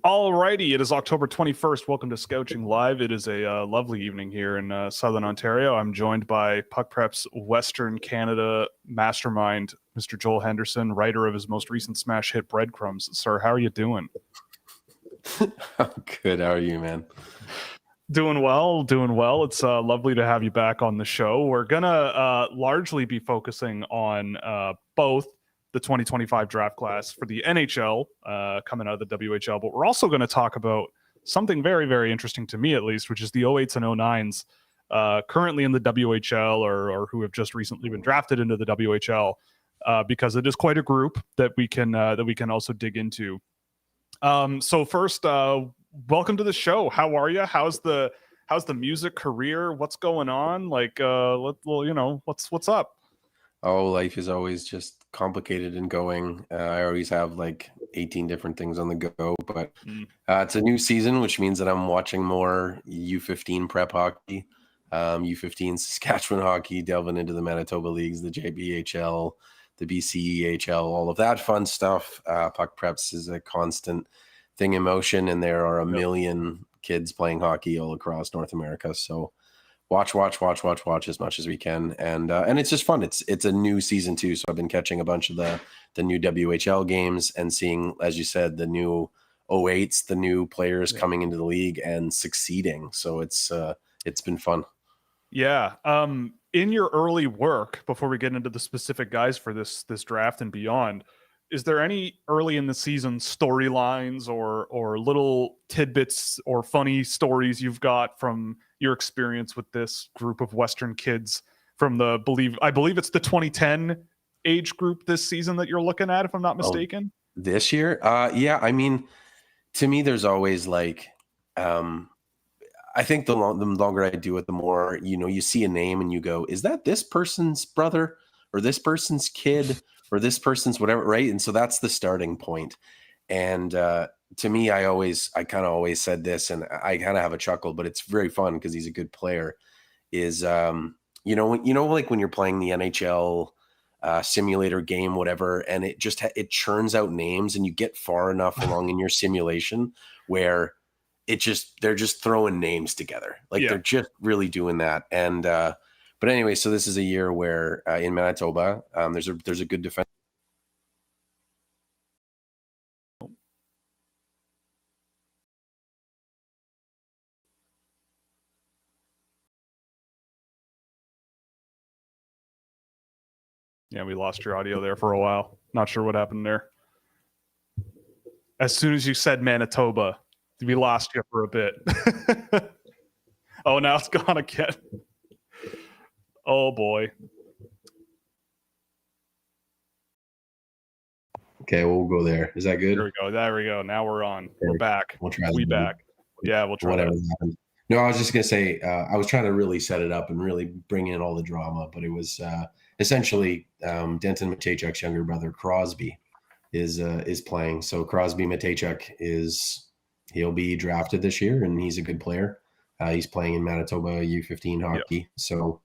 Alrighty, it is October 21st. Welcome to Scouching Live. It is a lovely evening here in Southern Ontario. I'm joined by Puck Prep's Western Canada mastermind, Mr. Joel Henderson, writer of his most recent smash hit, Breadcrumbs. Sir, how are you doing? I'm good. How are you, man? Doing well, doing well. It's lovely to have you back on the show. We're going to largely be focusing on both the 2025 draft class for the NHL coming out of the WHL, but we're also going to talk about something very, very interesting to me, at least, which is the 08s and 09s currently in the WHL or who have just recently been drafted into the WHL, because it is quite a group that we can also dig into. So first, welcome to the show. How are you? How's the music career? What's going on? Like, what's up? Oh, life is always just complicated and going. I always have like 18 different things on the go, but it's a new season, which means that I'm watching more U15 prep hockey, U15 Saskatchewan hockey, delving into the Manitoba leagues, the JBHL, the BCEHL, all of that fun stuff. Puck Preps is a constant thing in motion, and there are a million kids playing hockey all across North America. So watch as much as we can, and it's just fun. It's a new season too, so I've been catching a bunch of the new WHL games and seeing, as you said, the new 08s, the new players coming into the league and succeeding. So it's been fun. Yeah. In your early work, before we get into the specific guys for this draft and beyond, is there any early in the season storylines or little tidbits or funny stories you've got from your experience with this group of Western kids from I believe it's the 2010 age group this season that you're looking at, if I'm not mistaken? This year? Yeah. I mean, to me, there's always like, I think the longer I do it, the more, you see a name and you go, is that this person's brother or this person's kid or this person's whatever, right? And so that's the starting point. And to me, I kind of always said this, and I kind of have a chuckle, but it's very fun because he's a good player. Is like when you're playing the NHL simulator game, whatever, and it churns out names, and you get far enough along in your simulation where they're just throwing names together, like they're just really doing that. And but anyway, so this is a year where in Manitoba, there's a good defense. Yeah, we lost your audio there for a while. Not sure what happened there. As soon as you said Manitoba, we lost you for a bit. Oh, now it's gone again. Oh, boy. Okay, we'll go there. Is that good? There we go. Now we're on. We're back. We'll try. Back. Yeah, we'll try. Whatever happened. No, I was just going to say, I was trying to really set it up and really bring in all the drama, but it was essentially Denton Matejczuk's younger brother, Crosby, is playing. So Crosby Matejczuk he'll be drafted this year, and he's a good player. He's playing in Manitoba U15 hockey. Yep. So,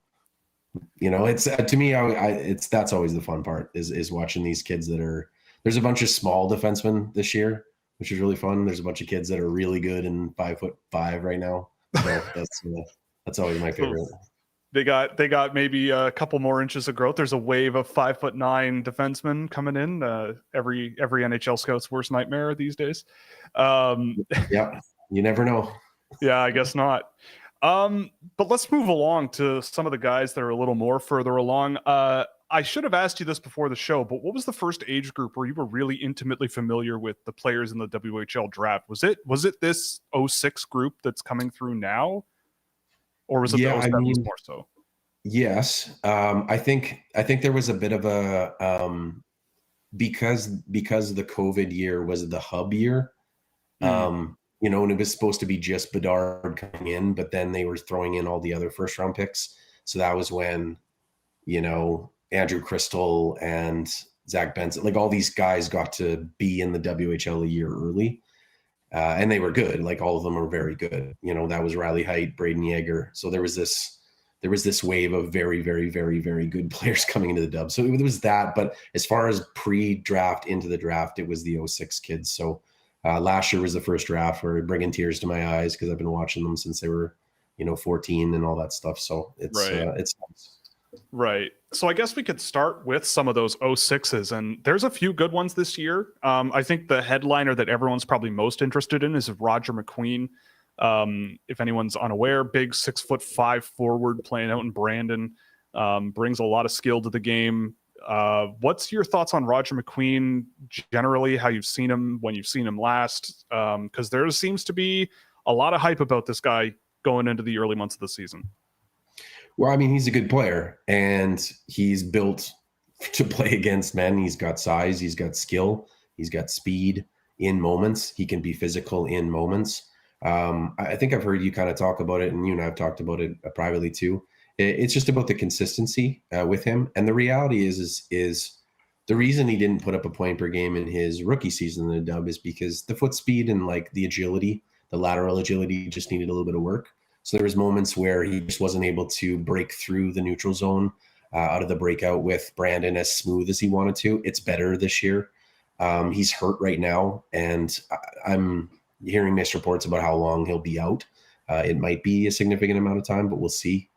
it's to me, that's always the fun part is watching these kids there's a bunch of small defensemen this year, which is really fun. There's a bunch of kids that are really good and 5'5" right now. So that's always my favorite. They got maybe a couple more inches of growth. There's a wave of 5'9" defensemen coming in. Every NHL scout's worst nightmare these days. Yeah, you never know. Yeah, I guess not. But let's move along to some of the guys that are a little more further along. I should have asked you this before the show, but what was the first age group where you were really intimately familiar with the players in the WHL draft? Was it this 06 group that's coming through now? Or was it the 07s more so? Yes. I think there was a bit of a because the COVID year was the hub year. And it was supposed to be just Bedard coming in, but then they were throwing in all the other first round picks. So that was when, Andrew Crystal and Zach Benson, like all these guys got to be in the WHL a year early. And they were good. Like all of them were very good. That was Riley Height, Braden Yeager. So there was this wave of very, very, very, very good players coming into the dub. So it was that. But as far as pre-draft into the draft, it was the 06 kids. So Last year was the first draft where bringing tears to my eyes because I've been watching them since they were, 14 and all that stuff. So it's Right. it's nice. Right. So I guess we could start with some of those 06s, and there's a few good ones this year. I think the headliner that everyone's probably most interested in is Roger McQueen. If anyone's unaware, big 6'5" forward playing out in Brandon, brings a lot of skill to the game. What's your thoughts on Roger McQueen generally, how you've seen him, when you've seen him last? Because there seems to be a lot of hype about this guy going into the early months of the season. Well, I mean, he's a good player and he's built to play against men. He's got size, he's got skill, he's got speed in moments. He can be physical in moments. I think I've heard you kind of talk about it, and you and I've talked about it privately too. It's just about the consistency with him. And the reality is the reason he didn't put up a point per game in his rookie season in the dub is because the foot speed and like the agility, the lateral agility just needed a little bit of work. So there was moments where he just wasn't able to break through the neutral zone out of the breakout with Brandon as smooth as he wanted to. It's better this year. He's hurt right now, and I'm hearing mixed reports about how long he'll be out. It might be a significant amount of time, but we'll see.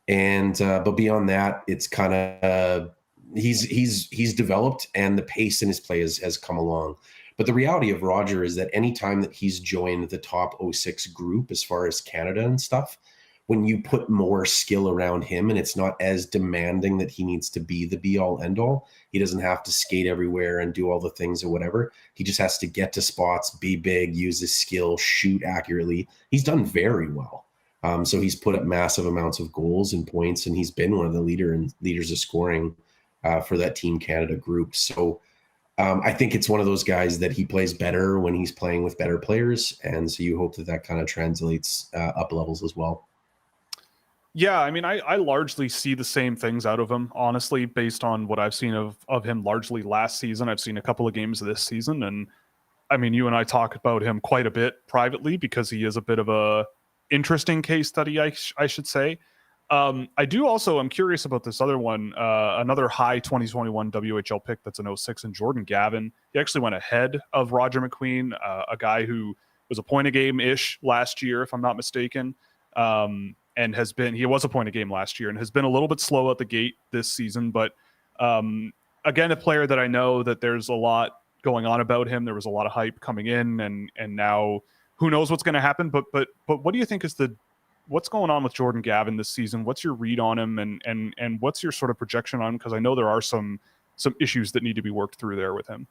And but beyond that, it's kind of he's developed, and the pace in his play has come along. But the reality of Roger is that anytime that he's joined the top 06 group, as far as Canada and stuff, when you put more skill around him and it's not as demanding that he needs to be the be all end all, he doesn't have to skate everywhere and do all the things or whatever. He just has to get to spots, be big, use his skill, shoot accurately. He's done very well. So he's put up massive amounts of goals and points, and he's been one of the leaders of scoring for that Team Canada group. So I think it's one of those guys that he plays better when he's playing with better players. And so you hope that kind of translates up levels as well. Yeah, I mean, I largely see the same things out of him, honestly, based on what I've seen of him largely last season. I've seen a couple of games this season. And I mean, you and I talk about him quite a bit privately because he is a bit of a interesting case study, I should say. I'm curious about this other one, another high 2021 WHL pick that's an 06 in Jordan Gavin. He actually went ahead of Roger McQueen, a guy who was a point a game-ish last year, if I'm not mistaken. And he was a point a game last year and has been a little bit slow at the gate this season. But again, a player that I know that there's a lot going on about him. There was a lot of hype coming in, and now who knows what's going to happen. But what do you think is what's going on with Jordan Gavin this season? What's your read on him, and what's your sort of projection on him? Because I know there are some issues that need to be worked through there with him.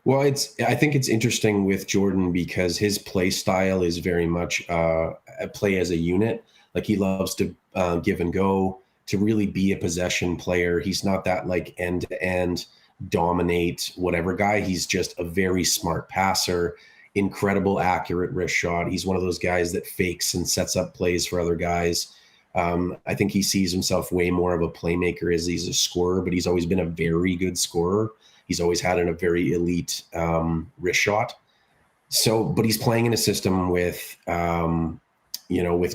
Well, I think it's interesting with Jordan because his play style is very much a play as a unit. Like he loves to give and go, to really be a possession player. He's not that like end to end dominate whatever guy. He's just a very smart passer. Incredible accurate wrist shot. He's one of those guys that fakes and sets up plays for other guys. I think he sees himself way more of a playmaker as he's a scorer, but he's always been a very good scorer. He's always had a very elite wrist shot. So, but he's playing in a system with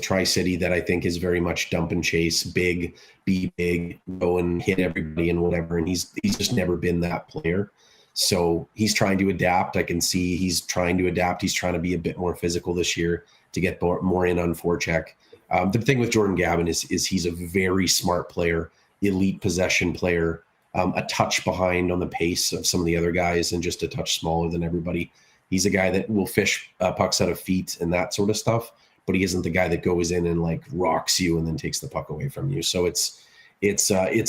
Tri-City that I think is very much dump and chase, big, be big, go and hit everybody and whatever. And he's just never been that player. So he's trying to adapt. I can see he's trying to adapt. He's trying to be a bit more physical this year to get more in on forecheck. The thing with Jordan Gavin is he's a very smart player, elite possession player, a touch behind on the pace of some of the other guys and just a touch smaller than everybody. He's a guy that will fish pucks out of feet and that sort of stuff, but he isn't the guy that goes in and like rocks you and then takes the puck away from you. So it's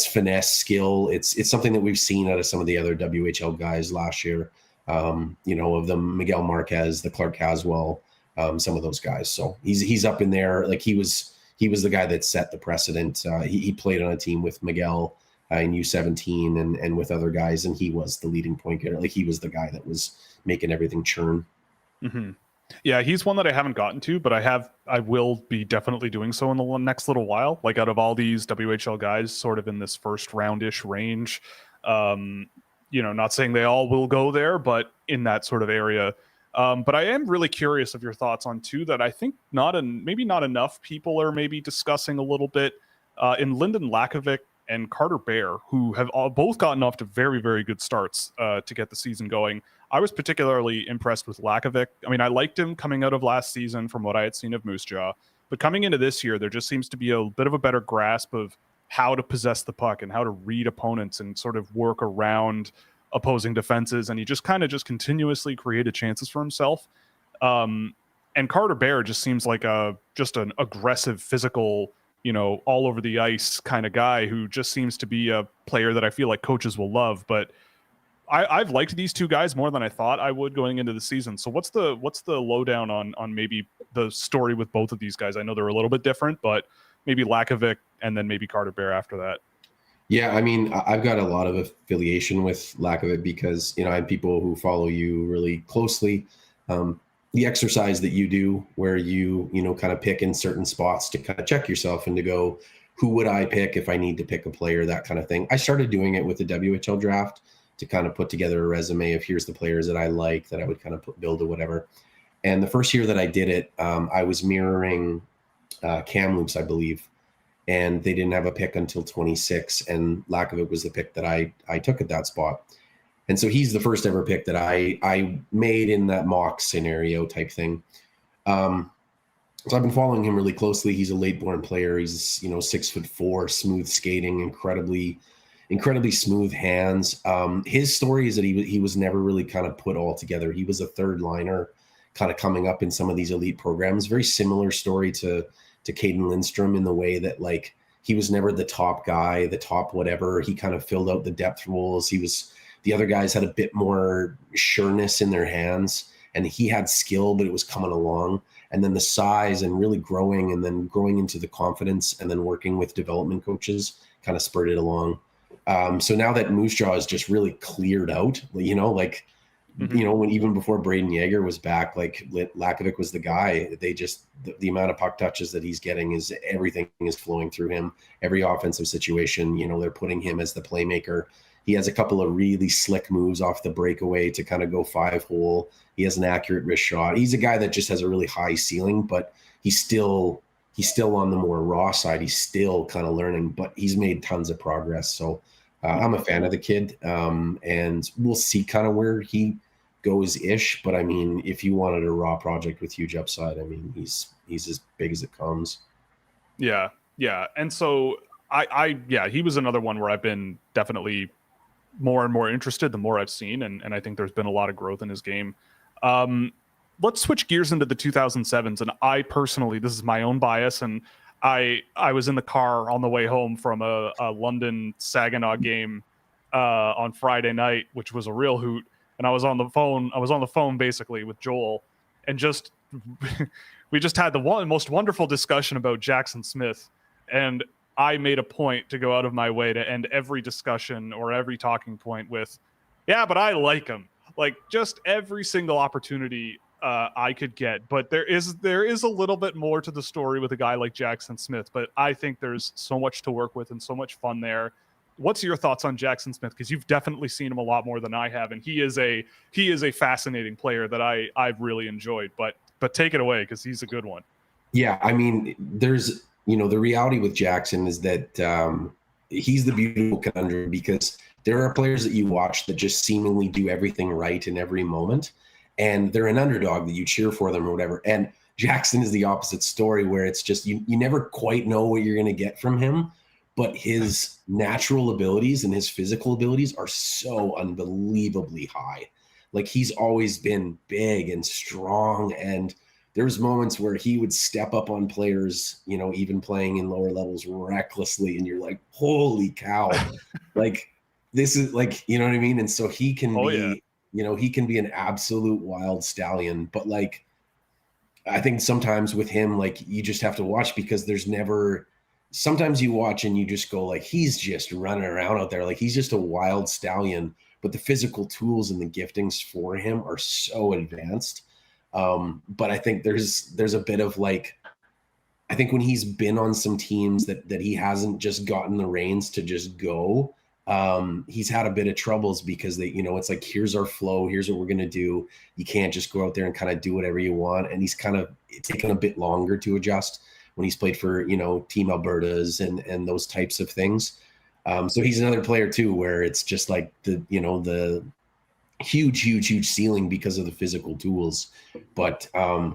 finesse, skill. It's something that we've seen out of some of the other WHL guys last year. Of them, Miguel Marquez, the Clark Caswell, some of those guys. So he's up in there. Like he was the guy that set the precedent. He played on a team with Miguel in U17 and with other guys, and he was the leading point getter. Like he was the guy that was making everything churn. Mm-hmm. Yeah, he's one that I haven't gotten to, but I will be definitely doing so in the next little while. Like out of all these WHL guys sort of in this first roundish range, not saying they all will go there, but in that sort of area. But I am really curious of your thoughts on two that I think maybe not enough people are maybe discussing a little bit in Lyndon Lakovic and Carter Bear, who have both gotten off to very, very good starts to get the season going. I was particularly impressed with Lakovic. I mean, I liked him coming out of last season from what I had seen of Moose Jaw, but coming into this year, there just seems to be a bit of a better grasp of how to possess the puck and how to read opponents and sort of work around opposing defenses. And he just kind of just continuously created chances for himself. And Carter Bear just seems like just an aggressive, physical, all over the ice kind of guy who just seems to be a player that I feel like coaches will love. But I've liked these two guys more than I thought I would going into the season. So what's the lowdown on maybe the story with both of these guys? I know they're a little bit different, but maybe Lakovic and then maybe Carter Bear after that. Yeah, I mean, I've got a lot of affiliation with Lakovic because, I have people who follow you really closely. The exercise that you do where you kind of pick in certain spots to kind of check yourself and to go, who would I pick if I need to pick a player, that kind of thing. I started doing it with the WHL draft to kind of put together a resume of here's the players that I like that I would kind of build or whatever. And the first year that I did it, I was mirroring Kamloops, I believe, and they didn't have a pick until 26, and Lakovic was the pick that I took at that spot. And so he's the first ever pick that I made in that mock scenario type thing. So I've been following him really closely. He's a late born player. He's 6'4", smooth skating, incredibly smooth hands. His story is that he was never really kind of put all together. He was a third liner kind of coming up in some of these elite programs. Very similar story to Caden Lindstrom in the way that like he was never the top guy, the top whatever. He kind of filled out the depth roles. The other guys had a bit more sureness in their hands, and he had skill, but it was coming along. And then the size and really growing, and then growing into the confidence, and then working with development coaches kind of spurred it along. So now that Moose Jaw is just really cleared out, when even before Braden Yeager was back, like Lakovic was the guy. They just the amount of puck touches that he's getting is everything is flowing through him. Every offensive situation, they're putting him as the playmaker. He has a couple of really slick moves off the breakaway to kind of go 5-hole. He has an accurate wrist shot. He's a guy that just has a really high ceiling, but he's still on the more raw side. He's still kind of learning, but he's made tons of progress. So I'm a fan of the kid, and we'll see kind of where he goes ish. But I mean, if you wanted a raw project with huge upside, I mean, he's as big as it comes. Yeah. And so he was another one where I've been definitely more and more interested the more I've seen, and I think there's been a lot of growth in his game. Let's switch gears into the 2007s, and I personally, this is my own bias, and I was in the car on the way home from a London Saginaw game on Friday night, which was a real hoot, and I was on the phone basically with Joel, and we just had the most wonderful discussion about Jackson Smith, and I made a point to go out of my way to end every discussion or every talking point with, yeah, but I like him. Like just every single opportunity I could get. But there is a little bit more to the story with a guy like Jackson Smith. But I think there's so much to work with and so much fun there. What's your thoughts on Jackson Smith? Because you've definitely seen him a lot more than I have, and he is a fascinating player that I've really enjoyed. But take it away because he's a good one. Yeah, I mean, there's. The reality with Jackson is that he's the beautiful conundrum because there are players that you watch that just seemingly do everything right in every moment, and they're an underdog that you cheer for them or whatever. And Jackson is the opposite story where it's just you never quite know what you're going to get from him, but his natural abilities and his physical abilities are so unbelievably high. Like he's always been big and strong, and there's moments where he would step up on players, even playing in lower levels recklessly. And you're like, holy cow, like this is like, you know what I mean? And so he can he can be an absolute wild stallion. But like, I think sometimes with him, like you just have to watch because sometimes you watch and you just go like, he's just running around out there. Like he's just a wild stallion, but the physical tools and the giftings for him are so advanced. But I think there's a bit of like, I think when he's been on some teams that he hasn't just gotten the reins to just go, he's had a bit of troubles because they, it's like, here's our flow, here's what we're going to do. You can't just go out there and kind of do whatever you want. And he's kind of taken a bit longer to adjust when he's played for, Team Alberta's and those types of things. So he's another player too, where it's just like the huge ceiling because of the physical tools, but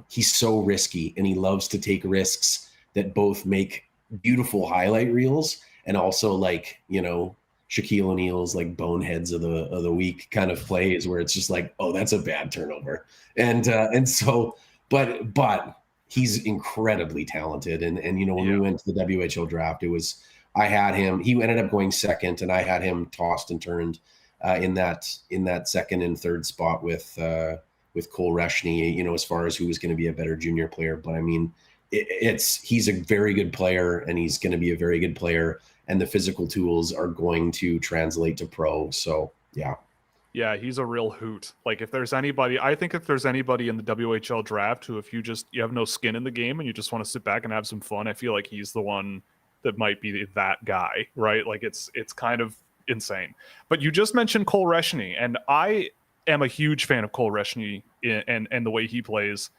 he's so risky, and he loves to take risks that both make beautiful highlight reels and also, like, Shaquille O'Neal's like boneheads of the week kind of plays where it's just like, oh, that's a bad turnover. And so, but he's incredibly talented. And when we went to the WHL draft, I had him, he ended up going second, and I had him tossed and turned in that second and third spot with Cole Rashne, as far as who was going to be a better junior player. But I mean, he's a very good player, and he's going to be a very good player, and the physical tools are going to translate to pro. So yeah, he's a real hoot. Like, if there's anybody in the WHL draft who, if you have no skin in the game and you just want to sit back and have some fun, I feel like he's the one that might be that guy, right? Like, it's kind of insane. But you just mentioned Cole Rashne, and I am a huge fan of Cole Rashne and the way he plays.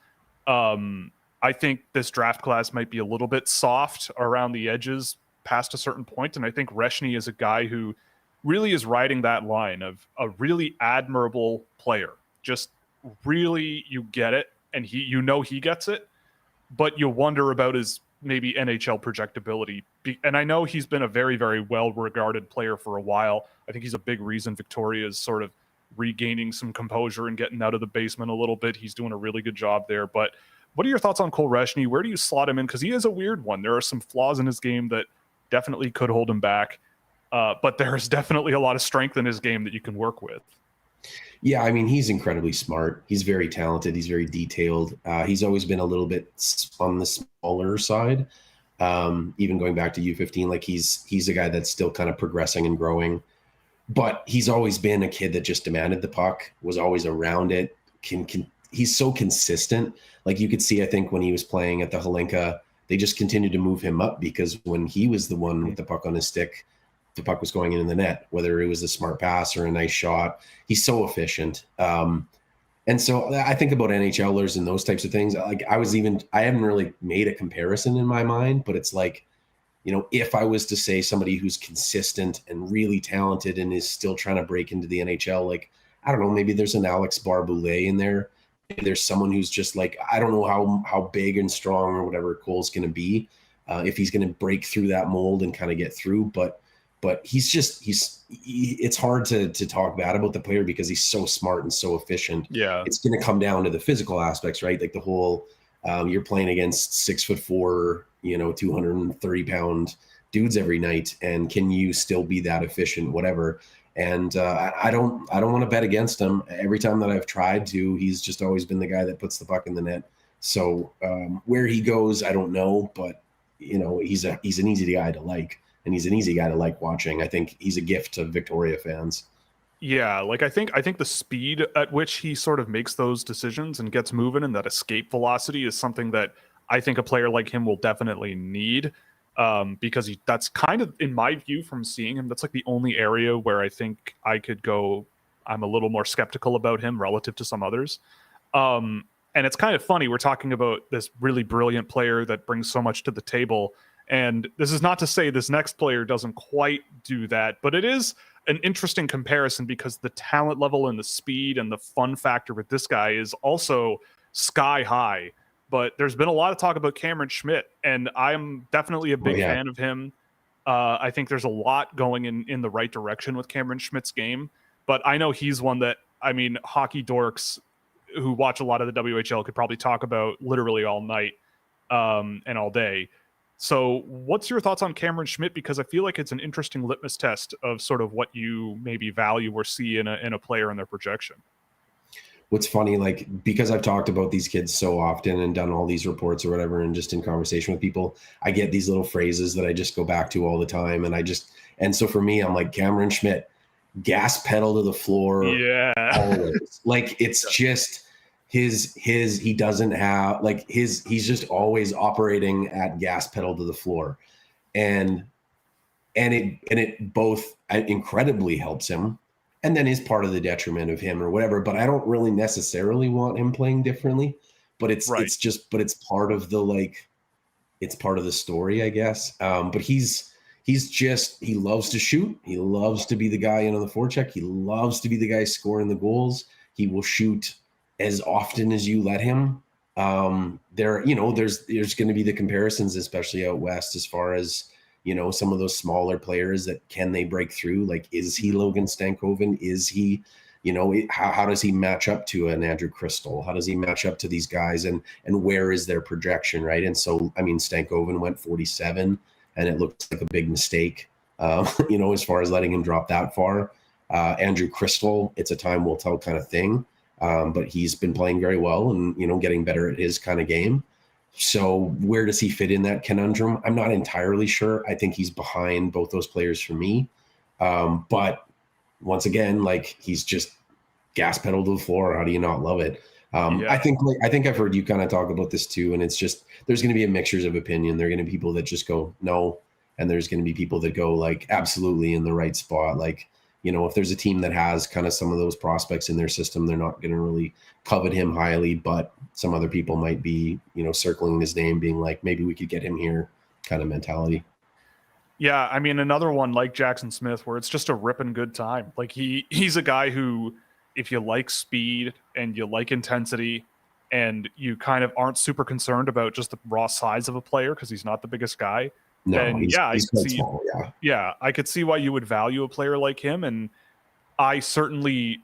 I think this draft class might be a little bit soft around the edges past a certain point, and I think Rashne is a guy who really is riding that line of a really admirable player. Just really, you get it, and he gets it, but you wonder about his maybe NHL projectability. And I know he's been a very, very well-regarded player for a while. I think he's a big reason Victoria is sort of regaining some composure and getting out of the basement a little bit. He's doing a really good job there. But what are your thoughts on Cole Rashne? Where do you slot him in? Because he is a weird one. There are some flaws in his game that definitely could hold him back. But there's definitely a lot of strength in his game that you can work with. Yeah, I mean, he's incredibly smart. He's very talented. He's very detailed. He's always been a little bit on the smaller side. Even going back to U15, like he's a guy that's still kind of progressing and growing. But he's always been a kid that just demanded the puck, was always around it. He's so consistent. Like, you could see, I think, when he was playing at the Hlinka, they just continued to move him up, because when he was the one with the puck on his stick, the puck was going in the net, whether it was a smart pass or a nice shot. He's so efficient. And so I think about NHLers and those types of things. Like, I haven't really made a comparison in my mind, but it's like, if I was to say somebody who's consistent and really talented and is still trying to break into the NHL, like, I don't know, maybe there's an Alex Barboulay in there. Maybe there's someone who's just like, I don't know how big and strong or whatever Cole's going to be, if he's going to break through that mold and kind of get through. But it's hard to talk bad about the player because he's so smart and so efficient. Yeah. It's going to come down to the physical aspects, right? Like the whole, you're playing against 6'4", 230-pound dudes every night, and can you still be that efficient, whatever. And I don't want to bet against him. Every time that I've tried to, he's just always been the guy that puts the puck in the net. So where he goes, I don't know, but he's an easy guy to like. And he's an easy guy to like watching. I think he's a gift to Victoria fans. Yeah, like I think the speed at which he sort of makes those decisions and gets moving, and that escape velocity is something that I think a player like him will definitely need, because that's kind of, in my view, from seeing him, that's like the only area where I think I could go, I'm a little more skeptical about him relative to some others. And it's kind of funny, we're talking about this really brilliant player that brings so much to the table. And this is not to say this next player doesn't quite do that, but it is an interesting comparison because the talent level and the speed and the fun factor with this guy is also sky high. But there's been a lot of talk about Cameron Schmidt, and I'm definitely a big fan of him. I think there's a lot going in the right direction with Cameron Schmidt's game, but I know he's one that, I mean, hockey dorks who watch a lot of the WHL could probably talk about literally all night and all day. So what's your thoughts on Cameron Schmidt? Because I feel like it's an interesting litmus test of sort of what you maybe value or see in a player and their projection. What's funny, like, because I've talked about these kids so often and done all these reports or whatever, and just in conversation with people, I get these little phrases that I just go back to all the time. And so for me, I'm like, Cameron Schmidt, gas pedal to the floor. Yeah. Always. Like, it's just he doesn't have, like, he's just always operating at gas pedal to the floor. And it both incredibly helps him, and then is part of the detriment of him or whatever. But I don't really necessarily want him playing differently, but it's part of the, like, it's part of the story, I guess. But he's he loves to shoot. He loves to be the guy in on the forecheck. He loves to be the guy scoring the goals. He will shoot as often as you let him. There's going to be the comparisons, especially out west, as far as, some of those smaller players that can they break through? Like, is he Logan Stankoven? Is he, how does he match up to an Andrew Crystal? How does he match up to these guys? And where is their projection, right? And so, Stankoven went 47, and it looks like a big mistake, as far as letting him drop that far. Andrew Crystal, it's a time will tell kind of thing. But he's been playing very well and, getting better at his kind of game. So where does he fit in that conundrum? I'm not entirely sure. I think he's behind both those players for me. But once again, like, he's just gas pedal to the floor. How do you not love it? I think I've heard you kind of talk about this too. And it's just, there's going to be a mixture of opinion. There are going to be people that just go, no. And there's going to be people that go, like, absolutely in the right spot. Like, if there's a team that has kind of some of those prospects in their system, they're not going to really covet him highly, but some other people might be, circling his name, being like, maybe we could get him here kind of mentality. Yeah. I mean, another one like Jackson Smith, where it's just a ripping good time. Like, he's a guy who, if you like speed and you like intensity and you kind of aren't super concerned about just the raw size of a player, because he's not the biggest guy, No, and he's quite small, I could see why you would value a player like him, and I certainly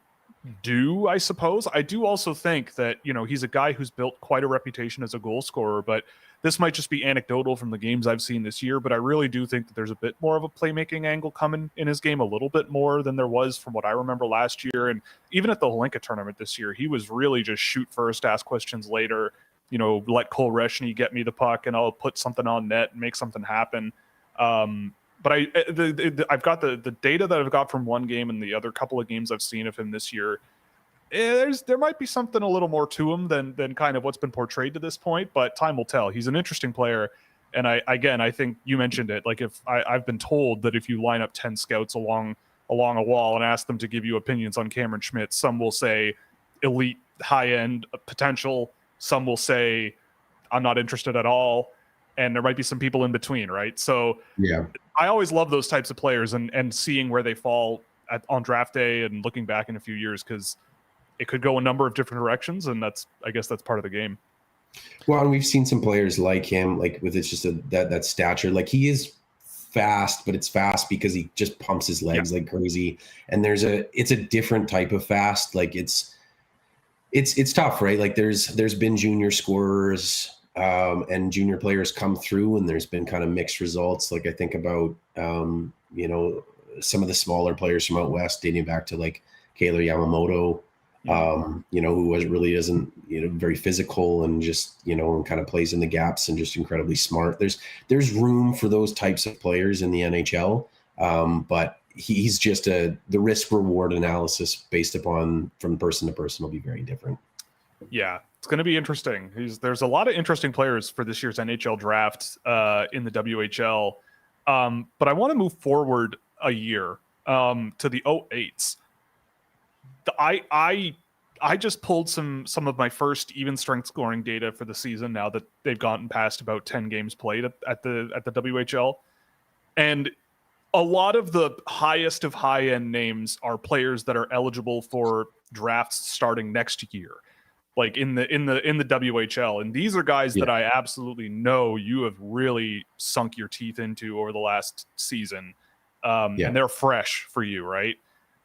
do. I suppose I do also think that he's a guy who's built quite a reputation as a goal scorer, but this might just be anecdotal from the games I've seen this year. But I really do think that there's a bit more of a playmaking angle coming in his game, a little bit more than there was from what I remember last year, and even at the Holinka tournament this year, he was really just shoot first, ask questions later. Let Cole Rashne get me the puck and I'll put something on net and make something happen. But I've got the data that I've got from one game and the other couple of games I've seen of him this year. There might be something a little more to him than kind of what's been portrayed to this point, but time will tell. He's an interesting player. And I think you mentioned it. Like, if I've been told that if you line up 10 scouts along a wall and ask them to give you opinions on Cameron Schmidt, some will say elite, high end potential. Some will say, I'm not interested at all. And there might be some people in between, right? So yeah, I always love those types of players and seeing where they fall on draft day and looking back in a few years, because it could go a number of different directions. And I guess that's part of the game. Well, and we've seen some players like him, like with it's just that stature. Like, he is fast, but it's fast because he just pumps his legs like crazy. And it's a different type of fast. Like, it's tough, right? Like, there's been junior scorers and junior players come through, and there's been kind of mixed results. Like, I think about some of the smaller players from out west, dating back to like Kaylor Yamamoto, who isn't very physical and just and kind of plays in the gaps and just incredibly smart. There's room for those types of players in the NHL, but he's just the risk reward analysis based upon from person to person will be very different. Yeah, it's going to be interesting. There's a lot of interesting players for this year's NHL draft in the WHL. But I want to move forward a year to the 08s. I just pulled some of my first even strength scoring data for the season now that they've gotten past about 10 games played at the WHL. And a lot of the highest of high-end names are players that are eligible for drafts starting next year, like in the WHL. And these are guys that I absolutely know you have really sunk your teeth into over the last season. And they're fresh for you, right?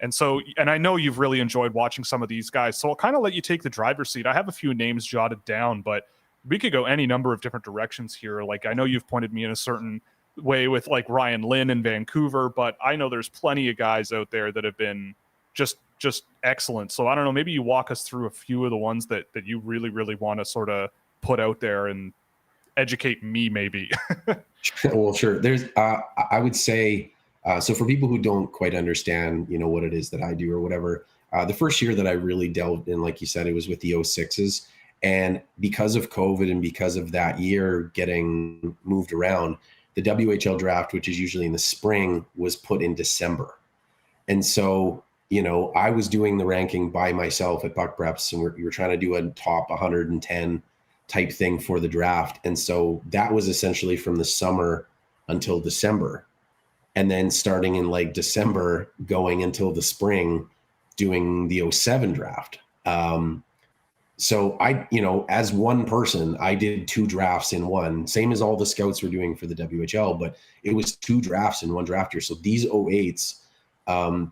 And so, and I know you've really enjoyed watching some of these guys, so I'll kind of let you take the driver's seat. I have a few names jotted down, but we could go any number of different directions here. Like, I know you've pointed me in a certain way with like Ryan Lynn in Vancouver, but I know there's plenty of guys out there that have been just excellent. So I don't know, maybe you walk us through a few of the ones that you really, really want to sort of put out there and educate me maybe. Well, sure. There's, I would say, so for people who don't quite understand, what it is that I do or whatever, the first year that I really delved in, like you said, it was with the 06s. And because of COVID and because of that year getting moved around, the WHL draft, which is usually in the spring, was put in December. And so, I was doing the ranking by myself at Puck Preps, and we were trying to do a top 110 type thing for the draft. And so that was essentially from the summer until December. and then starting in like December, going until the spring, doing the 07 draft. So I, as one person, I did 2 drafts in one, same as all the scouts were doing for the WHL, but it was 2 drafts in one draft year. So these 08s,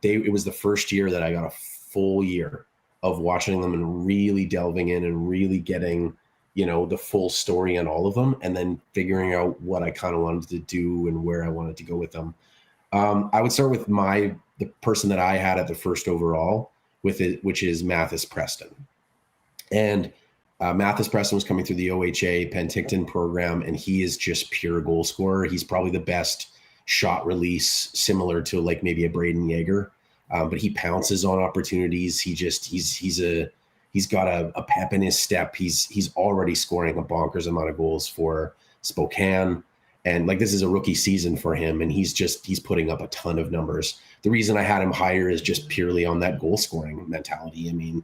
it was the first year that I got a full year of watching them and really delving in and really getting, the full story on all of them, and then figuring out what I kind of wanted to do and where I wanted to go with them. I would start with the person that I had at the first overall with it, which is Mathis Preston. And Mathis Preston was coming through the OHA Penticton program, and he is just pure goal scorer. He's probably the best shot release, similar to like maybe a Braden Yeager, but he pounces on opportunities. He's got a pep in his step. He's already scoring a bonkers amount of goals for Spokane. And like, this is a rookie season for him, and he's putting up a ton of numbers. The reason I had him higher is just purely on that goal scoring mentality. I mean,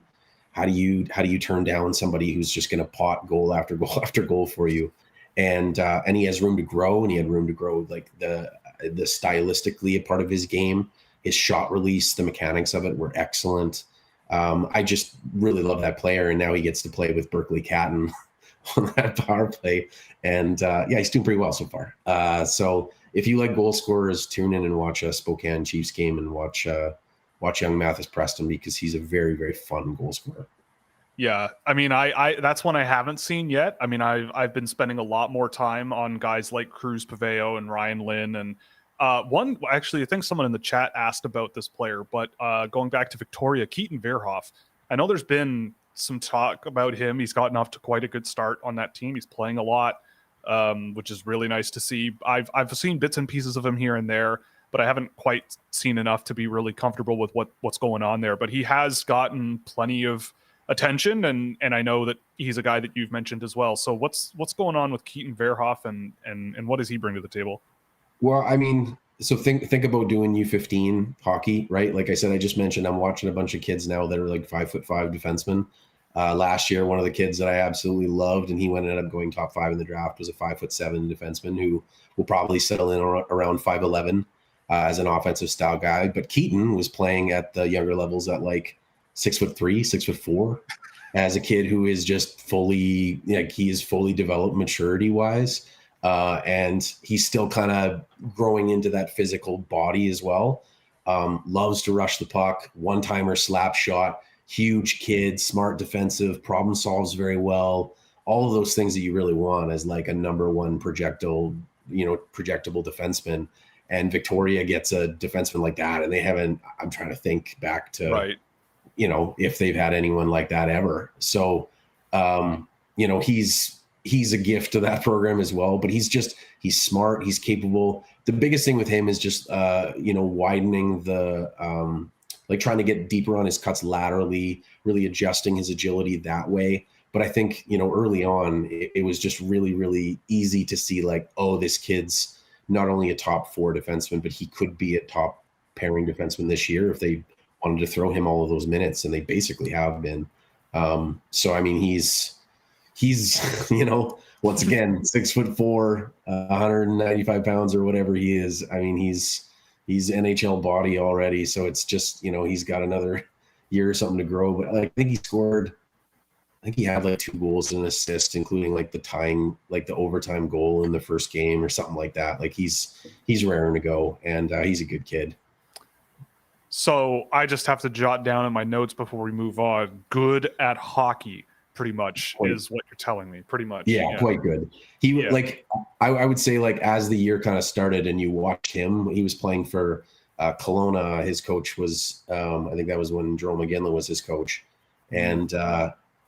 how do you turn down somebody who's just going to pot goal after goal after goal for you? And he has room to grow, and he had room to grow like the stylistically a part of his game, his shot release, the mechanics of it were excellent. I just really love that player, and now he gets to play with Berkeley Catton on that power play, and he's doing pretty well so far. So if you like goal scorers, tune in and watch a Spokane Chiefs game and watch young Mathis Preston, because he's a very, very fun goal scorer. Yeah, I mean, I that's one I haven't seen yet. I mean, I've been spending a lot more time on guys like Cruz Paveo and Ryan Lynn, and one actually, I think someone in the chat asked about this player, but going back to Victoria, Keaton Verhoeff. I know there's been some talk about him. He's gotten off to quite a good start on that team. He's playing a lot, which is really nice to see. I've seen bits and pieces of him here and there, but I haven't quite seen enough to be really comfortable with what's going on there. But he has gotten plenty of attention, and I know that he's a guy that you've mentioned as well. So what's going on with Keaton Verhoeff, and what does he bring to the table? Well, I mean, so think about doing U15 hockey, right? Like I said, I just mentioned, I'm watching a bunch of kids now that are like 5'5" defensemen. Last year, one of the kids that I absolutely loved, and he ended up going top 5 in the draft, was a 5'7" defenseman who will probably settle in around 5'11" as an offensive style guy. But Keaton was playing at the younger levels at like 6'3", 6'4", as a kid who is just fully, he is fully developed maturity wise. And he's still kind of growing into that physical body as well. Loves to rush the puck, one-timer slap shot, huge kid, smart defensive, problem solves very well. All of those things that you really want as like a number one projectable defenseman. And Victoria gets a defenseman like that, and they haven't, I'm trying to think back to, right, if they've had anyone like that ever. So, he's a gift to that program as well, but he's smart, he's capable. The biggest thing with him is just, widening the, like trying to get deeper on his cuts laterally, really adjusting his agility that way. But I think, early on, it was just really, really easy to see like, oh, this kid's not only a top 4 defenseman, but he could be a top pairing defenseman this year if they wanted to throw him all of those minutes, and they basically have been. So, I mean, he's, once again, 6'4", 195 pounds or whatever he is. I mean, he's NHL body already. So it's just, he's got another year or something to grow. But I think he had like 2 goals and an assist, including like the overtime goal in the first game or something like that. Like he's raring to go, and he's a good kid. So I just have to jot down in my notes before we move on. Good at hockey, pretty much, is what you're telling me. Pretty much. Yeah. Quite good. Like, I would say, like, as the year kind of started and you watched him, he was playing for Kelowna. His coach was, I think that was when Jerome Iginla was his coach. And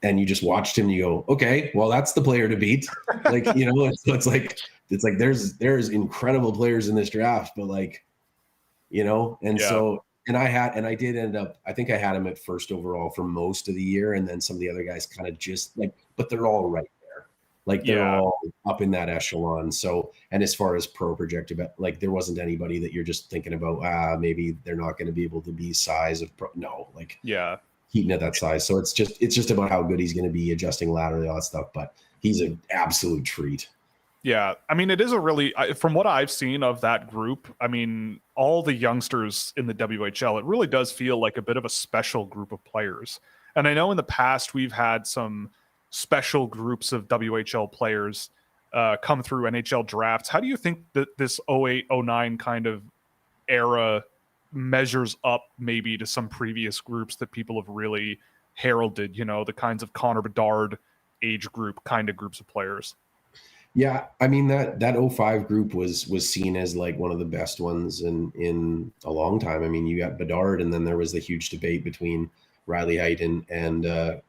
you just watched him and you go, okay, well, that's the player to beat. Like, it's like there's incredible players in this draft, but like, so, and I did end up, I think I had him at first overall for most of the year. And then some of the other guys kind of just like, but they're all right there. Like they're all up in that echelon. So, and as far as pro projected, like there wasn't anybody that you're just thinking about, maybe they're not going to be able to be size of pro. No, like, Keaton at that size. So it's just about how good he's going to be adjusting laterally, all that stuff. But he's an absolute treat. Yeah, I mean, it is a really, from what I've seen of that group, I mean, all the youngsters in the WHL, it really does feel like a bit of a special group of players. And I know in the past we've had some special groups of WHL players come through NHL drafts. How do you think that this 08, 09 kind of era measures up maybe to some previous groups that people have really heralded, you know, the kinds of Connor Bedard age group kind of groups of players? Yeah, I mean that 05 group was seen as like one of the best ones in a long time. I mean, you got Bedard, and then there was the huge debate between Riley Heidt and Braden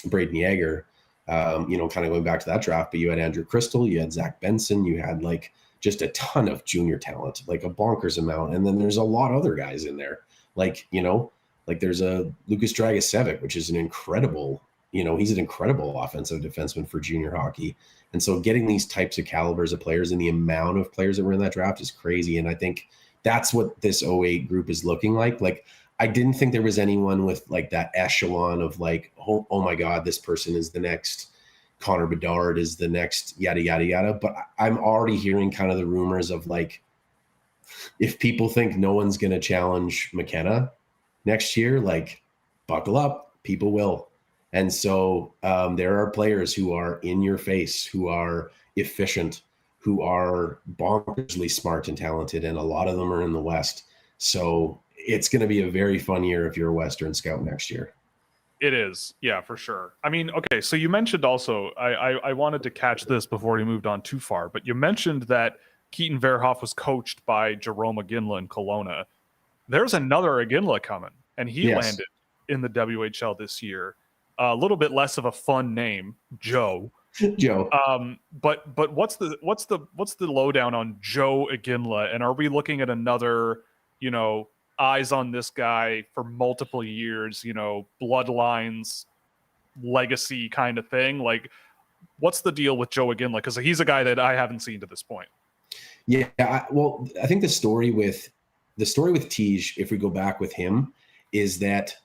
Yeager. You know, kind of going back to that draft, but you had Andrew Crystal, you had Zach Benson, you had like just a ton of junior talent, like a bonkers amount, and then there's a lot of other guys in there, like, you know, like there's a Lucas Dragicevic, which is an incredible. You know, he's an incredible offensive defenseman for junior hockey. And so getting these types of calibers of players and the amount of players that were in that draft is crazy. And I think that's what this 08 group is looking like. Like, I didn't think there was anyone with like that echelon of like, oh my God, this person is the next Connor Bedard, is the next yada, yada, yada. But I'm already hearing kind of the rumors of like, if people think no one's going to challenge McKenna next year, like, buckle up, people will. And so there are players who are in your face, who are efficient, who are bonkersly smart and talented, and a lot of them are in the West. So it's going to be a very fun year if you're a Western scout next year. It is. Yeah, for sure. I mean, okay, so you mentioned also, I wanted to catch this before we moved on too far, but you mentioned that Keaton Verhoeff was coached by Jerome Iginla in Kelowna. There's another Iginla coming, and he landed in the WHL this year. A little bit less of a fun name, Joe. Joe. But what's the lowdown on Joe Iginla? And are we looking at another, you know, eyes on this guy for multiple years, you know, bloodlines, legacy kind of thing? Like, what's the deal with Joe Iginla? Because he's a guy that I haven't seen to this point. Yeah, I think the story with Tej, if we go back with him, is that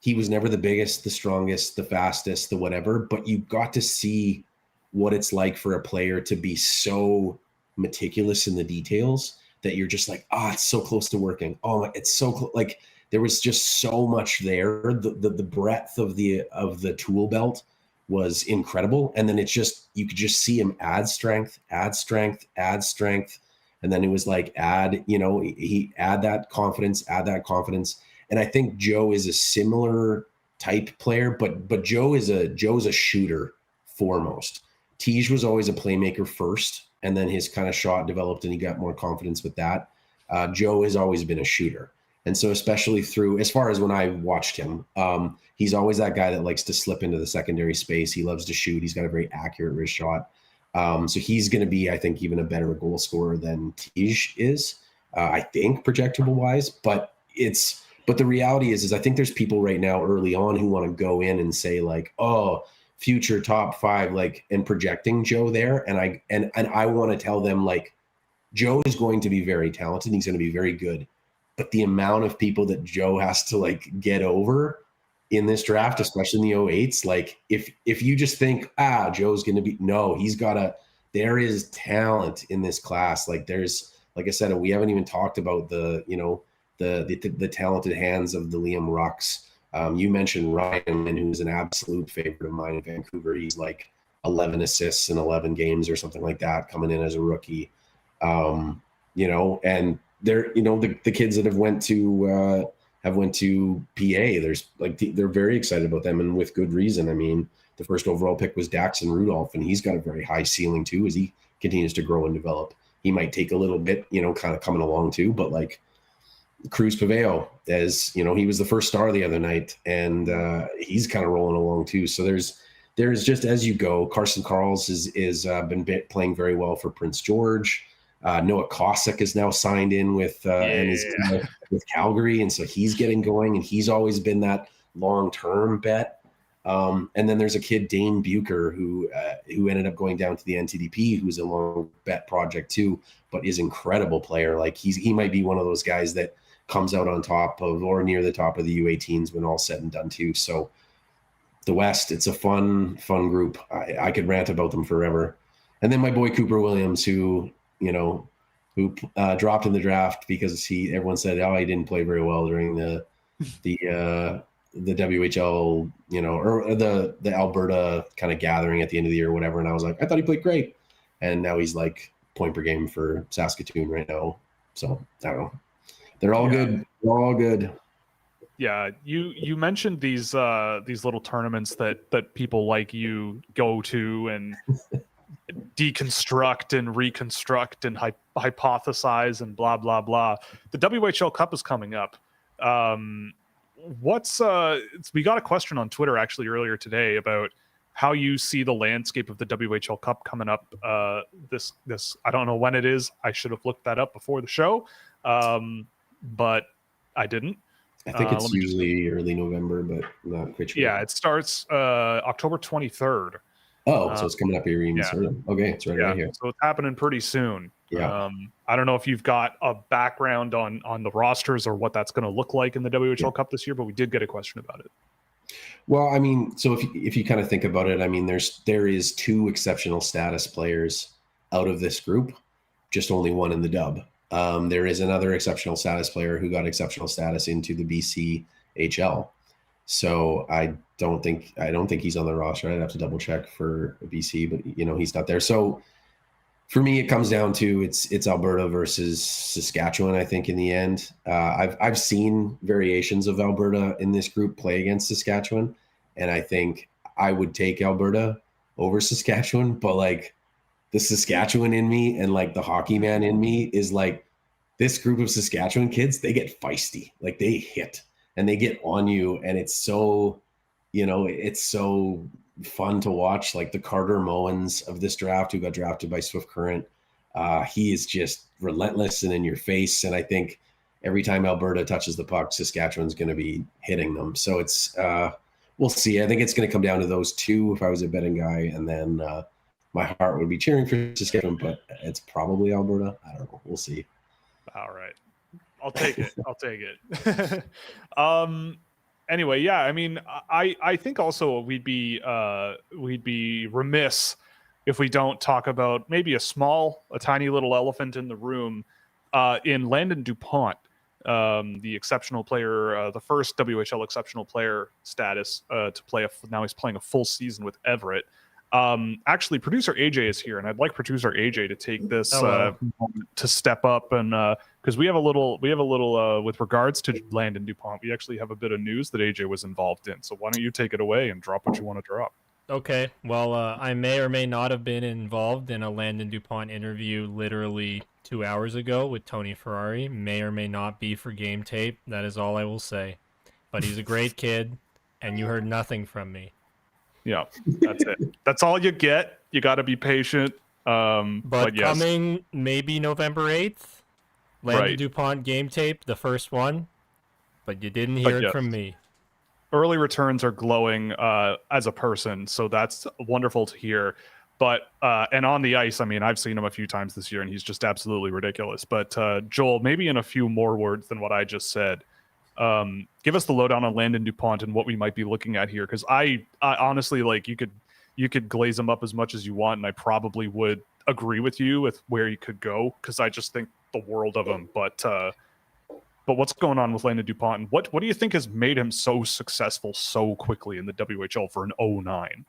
he was never the biggest, the strongest, the fastest, the whatever, but you got to see what it's like for a player to be so meticulous in the details that you're just like, it's so close to working. Oh, it's so close. Like, there was just so much there. The breadth of the tool belt was incredible. And then it's just, you could just see him add strength. And then it was like, he add that confidence. And I think Joe is a similar type player, but Joe's a shooter foremost. Tej was always a playmaker first, and then his kind of shot developed and he got more confidence with that. Joe has always been a shooter. And so especially through, as far as when I watched him, he's always that guy that likes to slip into the secondary space. He loves to shoot. He's got a very accurate wrist shot. So he's going to be, I think, even a better goal scorer than Tej is, I think, projectable wise. But the reality is I think there's people right now early on who want to go in and say like, oh, future top 5, like, and projecting Joe there. And I want to tell them, like, Joe is going to be very talented. He's going to be very good. But the amount of people that Joe has to like get over in this draft, especially in the 08s, like if you just think, Joe's going to be, no, there is talent in this class. Like there's, like I said, we haven't even talked about the talented hands of the Liam Rucks. You mentioned Ryan, who's an absolute favorite of mine in Vancouver. He's like 11 assists in 11 games or something like that, coming in as a rookie. And they're, the kids that have went to PA, there's like, they're very excited about them, and with good reason. I mean, the first overall pick was Daxon Rudolph, and he's got a very high ceiling too as he continues to grow and develop. He might take a little bit, kind of coming along too, but like Cruz Paveo, as he was the first star the other night, and he's kind of rolling along too. So there's just, as you go, Carson Karls is been playing very well for Prince George. Noah Kosick is now signed in with and is with Calgary, and so he's getting going, and he's always been that long-term bet. And then there's a kid, Dane Bucher, who ended up going down to the NTDP, who's a long bet project too, but is an incredible player. Like he might be one of those guys that comes out on top of or near the top of the U18s when all said and done too. So the West, it's a fun group. I could rant about them forever. And then my boy Cooper Williams, who dropped in the draft because everyone said, oh, he didn't play very well during the WHL, or the Alberta kind of gathering at the end of the year or whatever. And I was like, I thought he played great. And now he's like point per game for Saskatoon right now. So I don't know. They're all good. They're all good. Yeah, you mentioned these little tournaments that people like you go to and deconstruct and reconstruct and hypothesize and blah blah blah. The WHL Cup is coming up. We got a question on Twitter actually earlier today about how you see the landscape of the WHL Cup coming up. This I don't know when it is. I should have looked that up before the show, but I didn't. I think it's usually early November, but I'm not quite sure. Yeah, it starts October 23rd. Oh, so it's coming up here even sooner. Okay, it's right here. So it's happening pretty soon. Yeah. I don't know if you've got a background on the rosters or what that's going to look like in the WHL Cup this year, but we did get a question about it. Well, I mean, so if you kind of think about it, I mean, there is 2 exceptional status players out of this group, just only one in the dub. There is another exceptional status player who got exceptional status into the BCHL. So I don't think he's on the roster. I'd have to double check for BC, but he's not there. So for me, it comes down to it's Alberta versus Saskatchewan. I think in the end, I've seen variations of Alberta in this group play against Saskatchewan, and I think I would take Alberta over Saskatchewan. But like the Saskatchewan in me and like the hockey man in me is like this group of Saskatchewan kids. They get feisty, like they hit and they get on you, and it's so it's so fun to watch. Like the Carter Mowens of this draft, who got drafted by Swift Current, he is just relentless and in your face. And I think every time Alberta touches the puck, Saskatchewan's going to be hitting them. So it's we'll see. I think it's going to come down to those 2 if I was a betting guy, and then my heart would be cheering for Saskatchewan, but it's probably Alberta. I don't know. We'll see. All right, I'll take it. I'll take it. Anyway, yeah, I mean, I think also we'd be remiss if we don't talk about maybe a tiny little elephant in the room in Landon Dupont, the exceptional player, the first WHL exceptional player status to play. Now he's playing a full season with Everett. Actually, producer AJ is here, and I'd like producer AJ to take this moment to step up and because we have a little with regards to Landon Dupont. We actually have a bit of news that AJ was involved in. So why don't you take it away and drop what you want to drop? Okay. Well, I may or may not have been involved in a Landon Dupont interview literally 2 hours ago with Tony Ferrari. May or may not be for game tape. That is all I will say. But he's a great kid, and you heard nothing from me. Yeah, that's it. That's all you get. You got to be patient. But yes. Coming maybe November 8th, Landon Dupont game tape, the first one. But you didn't hear it from me. Early returns are glowing as a person, so that's wonderful to hear. But and on the ice, I mean, I've seen him a few times this year, and he's just absolutely ridiculous. But Joel, maybe in a few more words than what I just said, give us the lowdown on Landon Dupont and what we might be looking at here, because I honestly, like, you could glaze him up as much as you want, and I probably would agree with you with where he could go, because I just think the world of him. But what's going on with Landon Dupont, and what do you think has made him so successful so quickly in the WHL for an 09?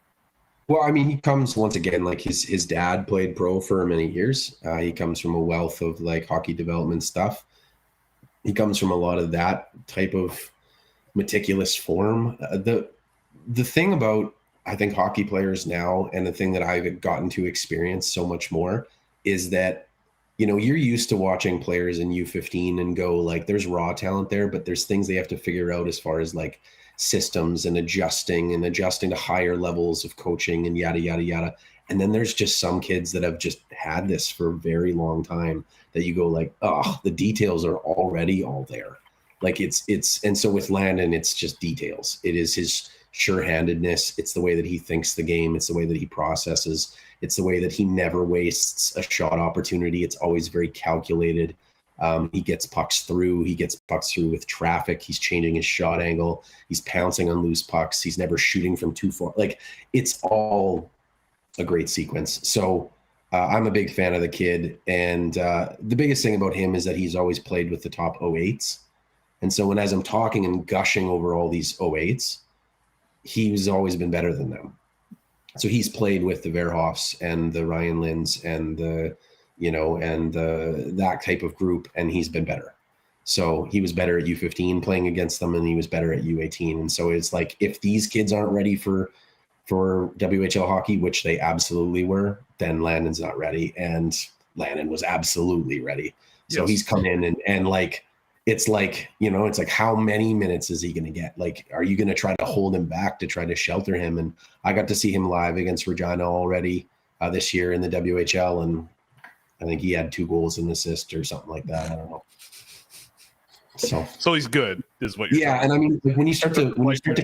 Well, I mean, he comes, once again, like his dad played pro for many years. He comes from a wealth of like hockey development stuff. He comes from a lot of that type of meticulous form. The thing about, I think, hockey players now, and the thing that I've gotten to experience so much more, is that, you're used to watching players in U15 and go like, there's raw talent there, but there's things they have to figure out as far as like systems and adjusting to higher levels of coaching and yada, yada, yada. And then there's just some kids that have just had this for a very long time that you go like, oh, the details are already all there. Like and so with Landon, it's just details. It is his sure-handedness. It's the way that he thinks the game. It's the way that he processes. It's the way that he never wastes a shot opportunity. It's always very calculated. He gets pucks through. He gets pucks through with traffic. He's changing his shot angle. He's pouncing on loose pucks. He's never shooting from too far. Like, it's all a great sequence. So I'm a big fan of the kid, and the biggest thing about him is that he's always played with the top 08s. And so as I'm talking and gushing over all these 08s, he's always been better than them. So he's played with the Verhoeffs and the Ryan Linds and that type of group, and he's been better. So he was better at U15 playing against them, and he was better at U18. And so it's like, if these kids aren't ready for WHL hockey, which they absolutely were, then Landon's not ready. And Landon was absolutely ready. So he's come in and like, it's like, it's like, how many minutes is he going to get? Like, are you going to try to hold him back to try to shelter him? And I got to see him live against Regina already this year in the WHL. And I think he had 2 goals and an assist or something like that. I don't know. So he's good, is what you're saying. And I mean, like, when you start to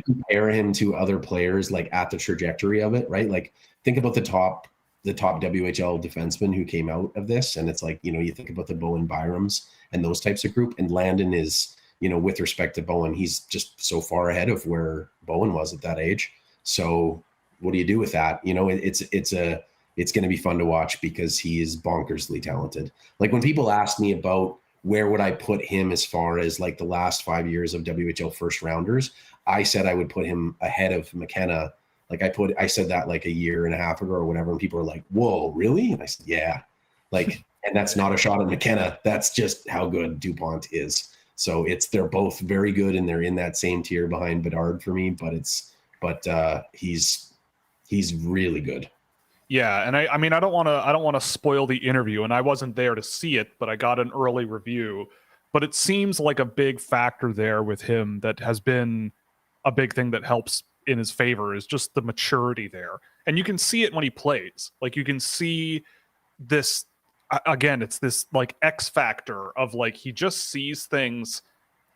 compare him to other players, like at the trajectory of it, right? Like, think about the top WHL defensemen who came out of this, and it's like, you think about the Bowen Byrams and those types of group, and Landon is, with respect to Bowen, he's just so far ahead of where Bowen was at that age. So what do you do with that? It's going to be fun to watch because he is bonkersly talented. Like, when people ask me about where would I put him as far as like the last 5 years of WHL first rounders, I said I would put him ahead of McKenna. Like, I said that like a year and a half ago or whatever, and people are like, "Whoa, really?" And I said, "Yeah." Like, and that's not a shot at McKenna. That's just how good Dupont is. So they're both very good, and they're in that same tier behind Bedard for me. But he's really good. Yeah, and I mean, I don't want to spoil the interview, and I wasn't there to see it, but I got an early review. But it seems like a big factor there with him that has been a big thing that helps in his favor is just the maturity there. And you can see it when he plays. Like, you can see this, again, it's this like X factor of like, he just sees things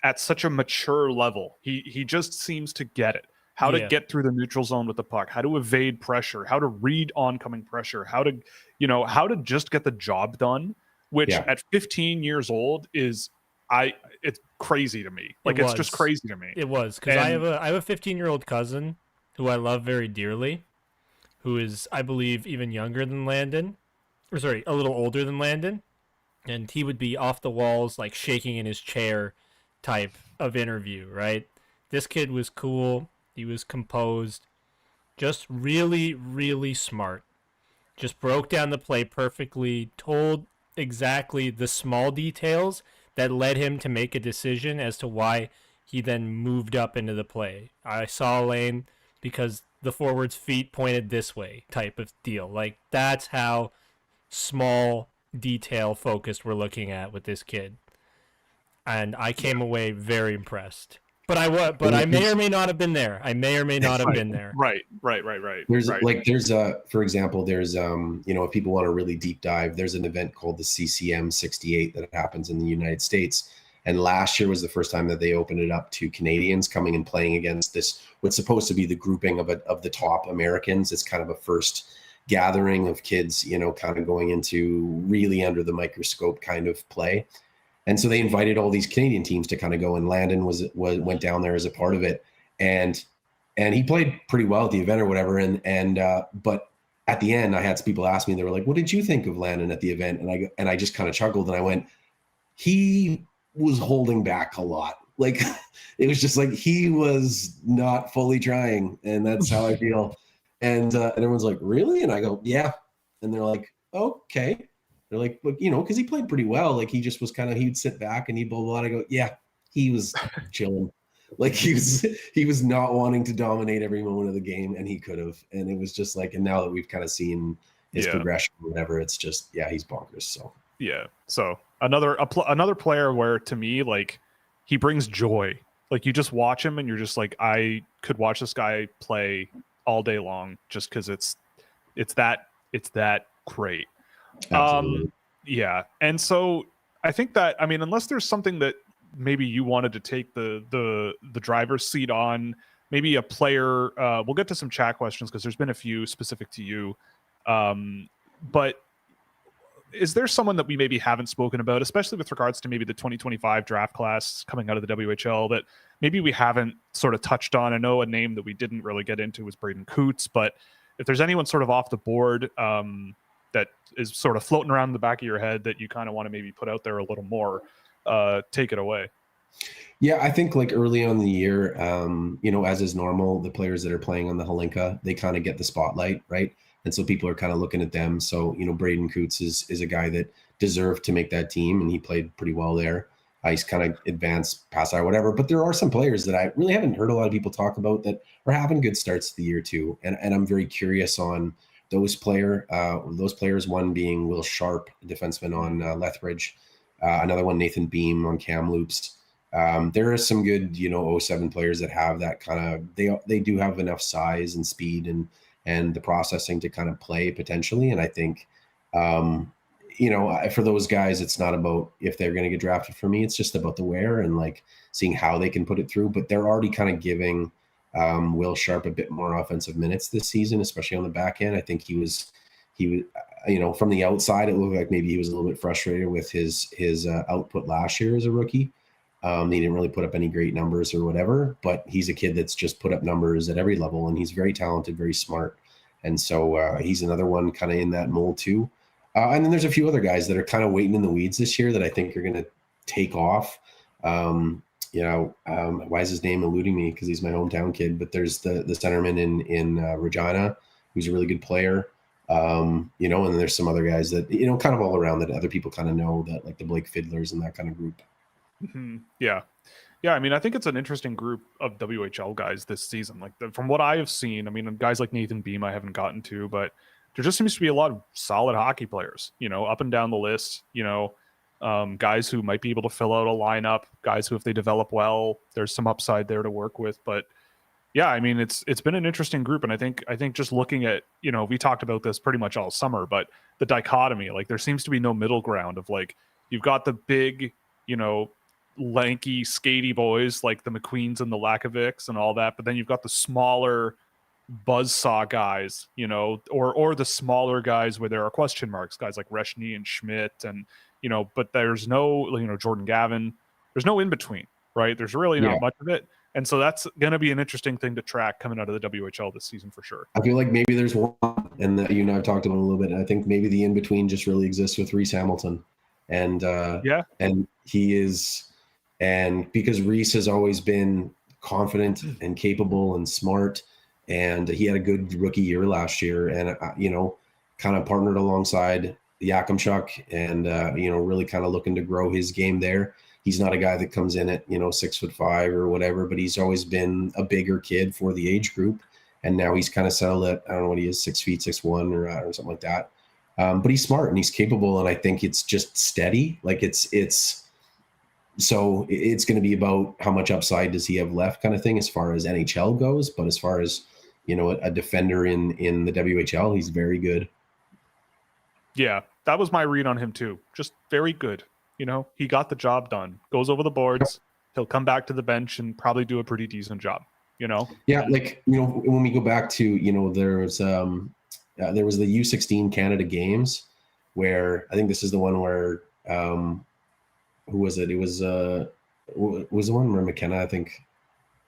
at such a mature level. He just seems to get it. How to get through the neutral zone with the puck, how to evade pressure, how to read oncoming pressure, how to just get the job done, which at 15 years old is, it's crazy to me. Like, it's just crazy to me. It was, because I have a 15-year-old cousin who I love very dearly, who is, I believe, even younger than Landon, or sorry, a little older than Landon, and he would be off the walls, like shaking in his chair type of interview, right? This kid was cool. He was composed, just really, really smart. Just broke down the play perfectly, told exactly the small details that led him to make a decision as to why he then moved up into the play. I saw a lane because the forward's feet pointed this way type of deal. Like, that's how small detail focused we're looking at with this kid. And I came away very impressed. But I may or may not have been there. Been there. Right. There's for example, there's if people want to really deep dive, there's an event called the CCM 68 that happens in the United States. And last year was the first time that they opened it up to Canadians coming and playing against this, what's supposed to be the grouping of the top Americans. It's kind of a first gathering of kids, kind of going into really under the microscope kind of play. And so they invited all these Canadian teams to kind of go, and Landon went down there as a part of it, and he played pretty well at the event or whatever. But at the end, I had some people ask me, they were like, "What did you think of Landon at the event?" And I just kind of chuckled and I went, "He was holding back a lot. Like, it was just like he was not fully trying, and that's how I feel." And everyone's like, "Really?" And I go, "Yeah." And they're like, "Okay." They're like, "Look, because he played pretty well. Like, he just was he'd sit back and he'd blah, blah, blah." I go, "Yeah, he was chilling. Like, he was not wanting to dominate every moment of the game, and he could have." And it was just like, and now that we've kind of seen his progression or whatever, it's just, he's bonkers. So, So another player where, to me, like, he brings joy. Like, you just watch him and you're just like, I could watch this guy play all day long just because it's that great. absolutely. And so I think that, I mean, unless there's something that maybe you wanted to take the driver's seat on, maybe a player, we'll get to some chat questions because there's been a few specific to you, but is there someone that we maybe haven't spoken about, especially with regards to maybe the 2025 draft class coming out of the WHL, that maybe we haven't sort of touched on? I know a name that we didn't really get into was Braden Coots, but if there's anyone sort of off the board that is sort of floating around in the back of your head that you kind of want to maybe put out there a little more? Take it away. Yeah, I think like early on in the year, as is normal, the players that are playing on the Holinka, they kind of get the spotlight, right? And so people are kind of looking at them. So, Braden Coots is a guy that deserved to make that team, and he played pretty well there. He's kind of advanced past or whatever. But there are some players that I really haven't heard a lot of people talk about that are having good starts to the year too. And I'm very curious on those players, one being Will Sharp, defenseman on Lethbridge, another one, Nathan Beam on Kamloops. There are some good, 07 players that have that kind of, they do have enough size and speed and the processing to kind of play potentially. And I think, for those guys, it's not about if they're going to get drafted for me. It's just about the wear and like seeing how they can put it through. But they're already kind of giving Will Sharp a bit more offensive minutes this season, especially on the back end. I think he was, from the outside, it looked like maybe he was a little bit frustrated with his output last year as a rookie. He didn't really put up any great numbers or whatever, but he's a kid that's just put up numbers at every level, and he's very talented, very smart. And so he's another one kind of in that mold too. And then there's a few other guys that are kind of waiting in the weeds this year that I think are going to take off. Why is his name eluding me? Because he's my hometown kid, but there's the centerman in Regina, who's a really good player. And then there's some other guys that, kind of all around that other people kind of know, that like the Blake Fiddlers and that kind of group. Mm-hmm. Yeah. I mean, I think it's an interesting group of WHL guys this season. Like from what I have seen, I mean, guys like Nathan Beam, I haven't gotten to, but there just seems to be a lot of solid hockey players, up and down the list, guys who might be able to fill out a lineup, guys who, if they develop well, there's some upside there to work with. But yeah, I mean, it's been an interesting group. And I think just looking at, we talked about this pretty much all summer, but the dichotomy, like there seems to be no middle ground of like, you've got the big, lanky, skatey boys like the McQueens and the Lakovics and all that, but then you've got the smaller buzzsaw guys, or the smaller guys where there are question marks, guys like Rashne and Schmidt, and but there's no, Jordan Gavin, there's no in between, right? There's really not much of it, and so that's going to be an interesting thing to track coming out of the WHL this season for sure. I feel like maybe there's one, and that I've talked about a little bit. And I think maybe the in between just really exists with Reese Hamilton, and and he is. And because Reese has always been confident and capable and smart, and he had a good rookie year last year, and kind of partnered alongside Yakimchuk, and really kind of looking to grow his game there. He's not a guy that comes in at 6'5" or whatever, but he's always been a bigger kid for the age group, and now he's kind of settled at, I don't know what he is, 6 feet 6'1" or something like that. But he's smart and he's capable, and I think it's just steady. Like So it's going to be about how much upside does he have left, kind of thing, as far as NHL goes. But as far as, a defender in the WHL, he's very good. Yeah, that was my read on him too. Just very good. He got the job done. Goes over the boards. He'll come back to the bench and probably do a pretty decent job. Yeah, like when we go back to there was the U16 Canada Games, where I think this is the one where. Who was it? It was the one where McKenna, I think,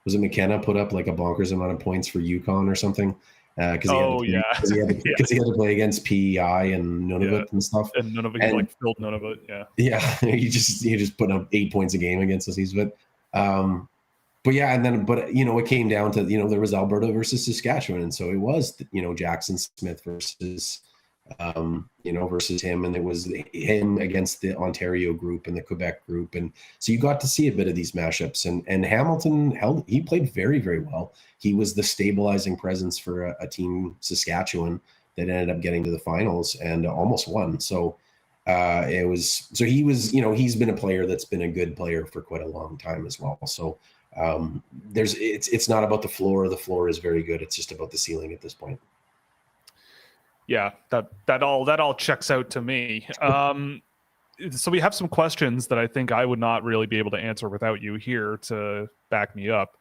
was it McKenna put up like a bonkers amount of points for UConn or something? Because he had to play against PEI and Nunavut and stuff. And Nunavut, like filled Nunavut, yeah. Yeah, he just put up 8 points a game against us. But it came down to there was Alberta versus Saskatchewan, and so it was Jackson Smith versus. Versus him, and it was him against the Ontario group and the Quebec group, and so you got to see a bit of these mashups. And Hamilton he played very, very well. He was the stabilizing presence for a team, Saskatchewan, that ended up getting to the finals and almost won. So he's been a player that's been a good player for quite a long time as well. So it's not about the floor. The floor is very good. It's just about the ceiling at this point. Yeah, that all checks out to me. So we have some questions that I think I would not really be able to answer without you here to back me up.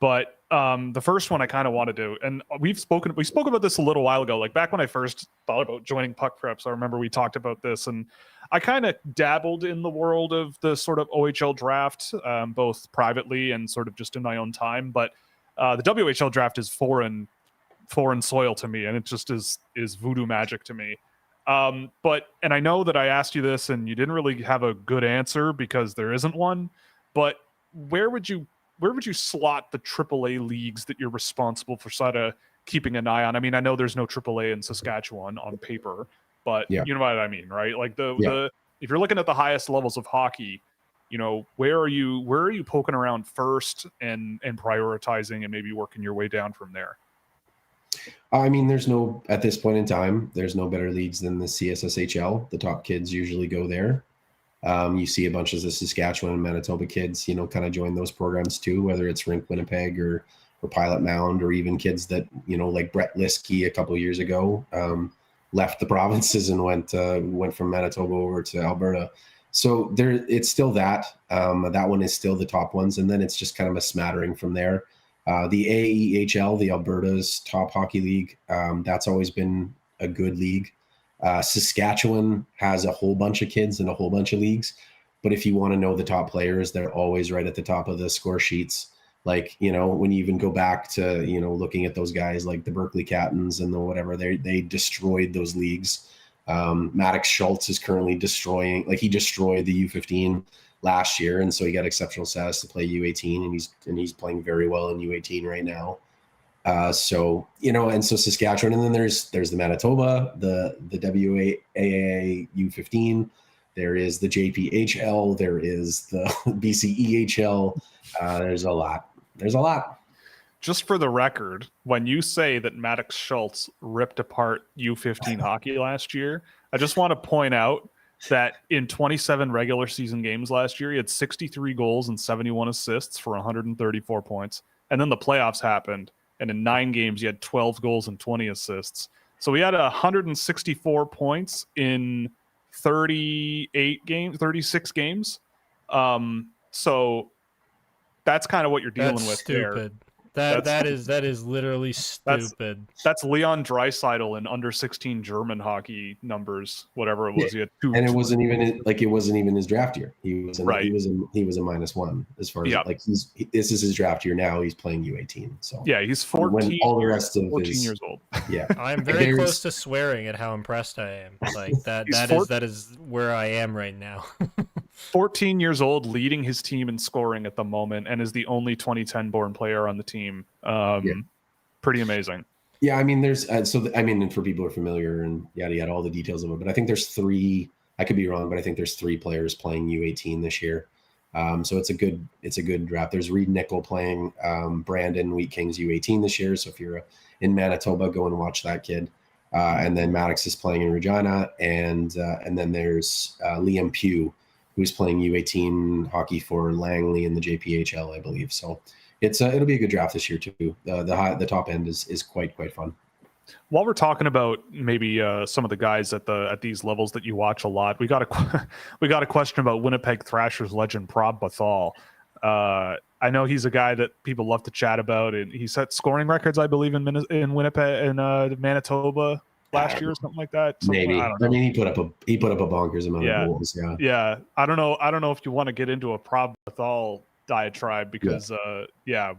But the first one I kind of wanted to, and we spoke about this a little while ago, like back when I first thought about joining Puck Preps. I remember we talked about this, and I kind of dabbled in the world of the sort of OHL draft, both privately and sort of just in my own time. But the WHL draft is foreign soil to me, and it just is voodoo magic to me. And I know that I asked you this and you didn't really have a good answer because there isn't one, but where would you slot the AAA leagues that you're responsible for sort of keeping an eye on? I mean, I know there's no AAA in Saskatchewan on paper, but Yeah. you know what I mean, right? Like Yeah. if you're looking at the highest levels of hockey, you know, where are you poking around first and prioritizing and maybe working your way down from there? I mean, at this point in time, there's no better leagues than the CSSHL. The top kids usually go there. You see a bunch of the Saskatchewan and Manitoba kids, you know, kind of join those programs too, whether it's Rink Winnipeg or Pilot Mound, or even kids that, you know, like Brett Liskey a couple of years ago, left the provinces and went from Manitoba over to Alberta. So it's still that. That one is still the top ones, and then it's just kind of a smattering from there. The AEHL, the Alberta's top hockey league, that's always been a good league. Saskatchewan has a whole bunch of kids and a whole bunch of leagues, but if you want to know the top players, they're always right at the top of the score sheets. Like, you know, when you even go back to, you know, looking at those guys like the Berkeley Captains and the whatever, they destroyed those leagues. Maddox Schultz is currently he destroyed the U15 last year, and so he got exceptional status to play U18, and he's playing very well in U18 right now. So, you know, and so Saskatchewan, and then there's the Manitoba, the WAAA U15, there is the JPHL, there is the BCEHL. There's a lot. Just for the record, when you say that Maddox Schultz ripped apart U15 hockey last year, I just want to point out that in 27 regular season games last year, he had 63 goals and 71 assists for 134 points. And then the playoffs happened, and in 9 games, he had 12 goals and 20 assists. So he had 164 points in 36 games. So that's kind of what you're dealing with stupid. there. That is literally stupid. That's Leon Draisaitl in under 16 German hocky numbers, whatever it was. He had and it wasn't even his draft year. He was a -1 as far as this is his draft year now. He's playing U18. So yeah, he's 14. When all the rest of 14 years old. Yeah, I'm very close to swearing at how impressed I am. Like that is where I am right now. 14 years old, leading his team in scoring at the moment, and is the only 2010 born player on the team. Pretty amazing. Yeah, I mean, there's and for people who are familiar and yada yada, all the details of it, but I think there's 3. I could be wrong, but I think there's 3 players playing U18 this year. So it's a good draft. There's Reed Nickel playing Brandon Wheat Kings U18 this year. So if you're in Manitoba, go and watch that kid. And then Maddox is playing in Regina, and then there's Liam Pugh, who's playing U18 hockey for Langley in the JPHL, I believe. So it'll be a good draft this year too. The top end is quite fun. While we're talking about maybe some of the guys at these levels that you watch a lot, we got a question about Winnipeg Thrashers legend Prab Bathal. I know he's a guy that people love to chat about, and he set scoring records, I believe, in Winnipeg and Manitoba last year or something like that. Maybe. I mean, he put up a bonkers amount of goals. Yeah. Yeah. I don't know if you want to get into a Prab Bathal diatribe because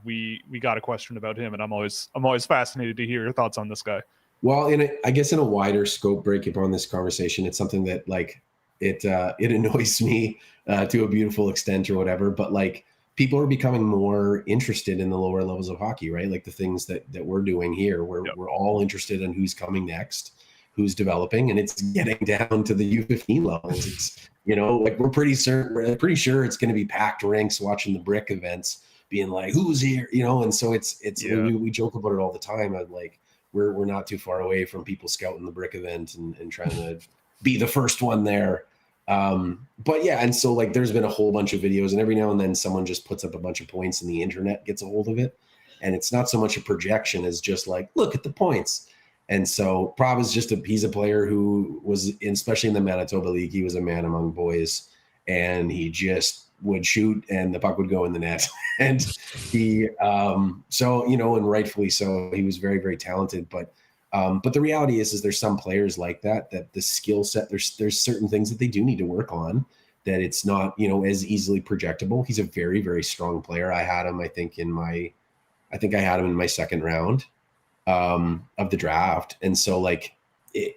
we got a question about him, and I'm always fascinated to hear your thoughts on this guy. Well, I guess in a wider scope break upon this conversation, it's something that like it annoys me to a beautiful extent or whatever, but like people are becoming more interested in the lower levels of hockey, right? Like the things that we're doing here, where we're all interested in who's coming next, who's developing, and it's getting down to the U15 levels. It's, like we're pretty sure it's going to be packed rinks watching the brick events, being like, who's here, and so it's we joke about it all the time. I'm like, we're not too far away from people scouting the brick event and trying to be the first one there. But yeah, and so like there's been a whole bunch of videos, and every now and then someone just puts up a bunch of points and the internet gets a hold of it, and it's not so much a projection as just like, look at the points. And so Prab is he's a player who was especially in the Manitoba League, he was a man among boys, and he just would shoot and the puck would go in the net. And he and rightfully so, he was very, very talented. But the reality is there's some players like that the skill set, there's certain things that they do need to work on, that it's not, as easily projectable. He's a very, very strong player. I had him, I think I had him in my second round of the draft. And so like,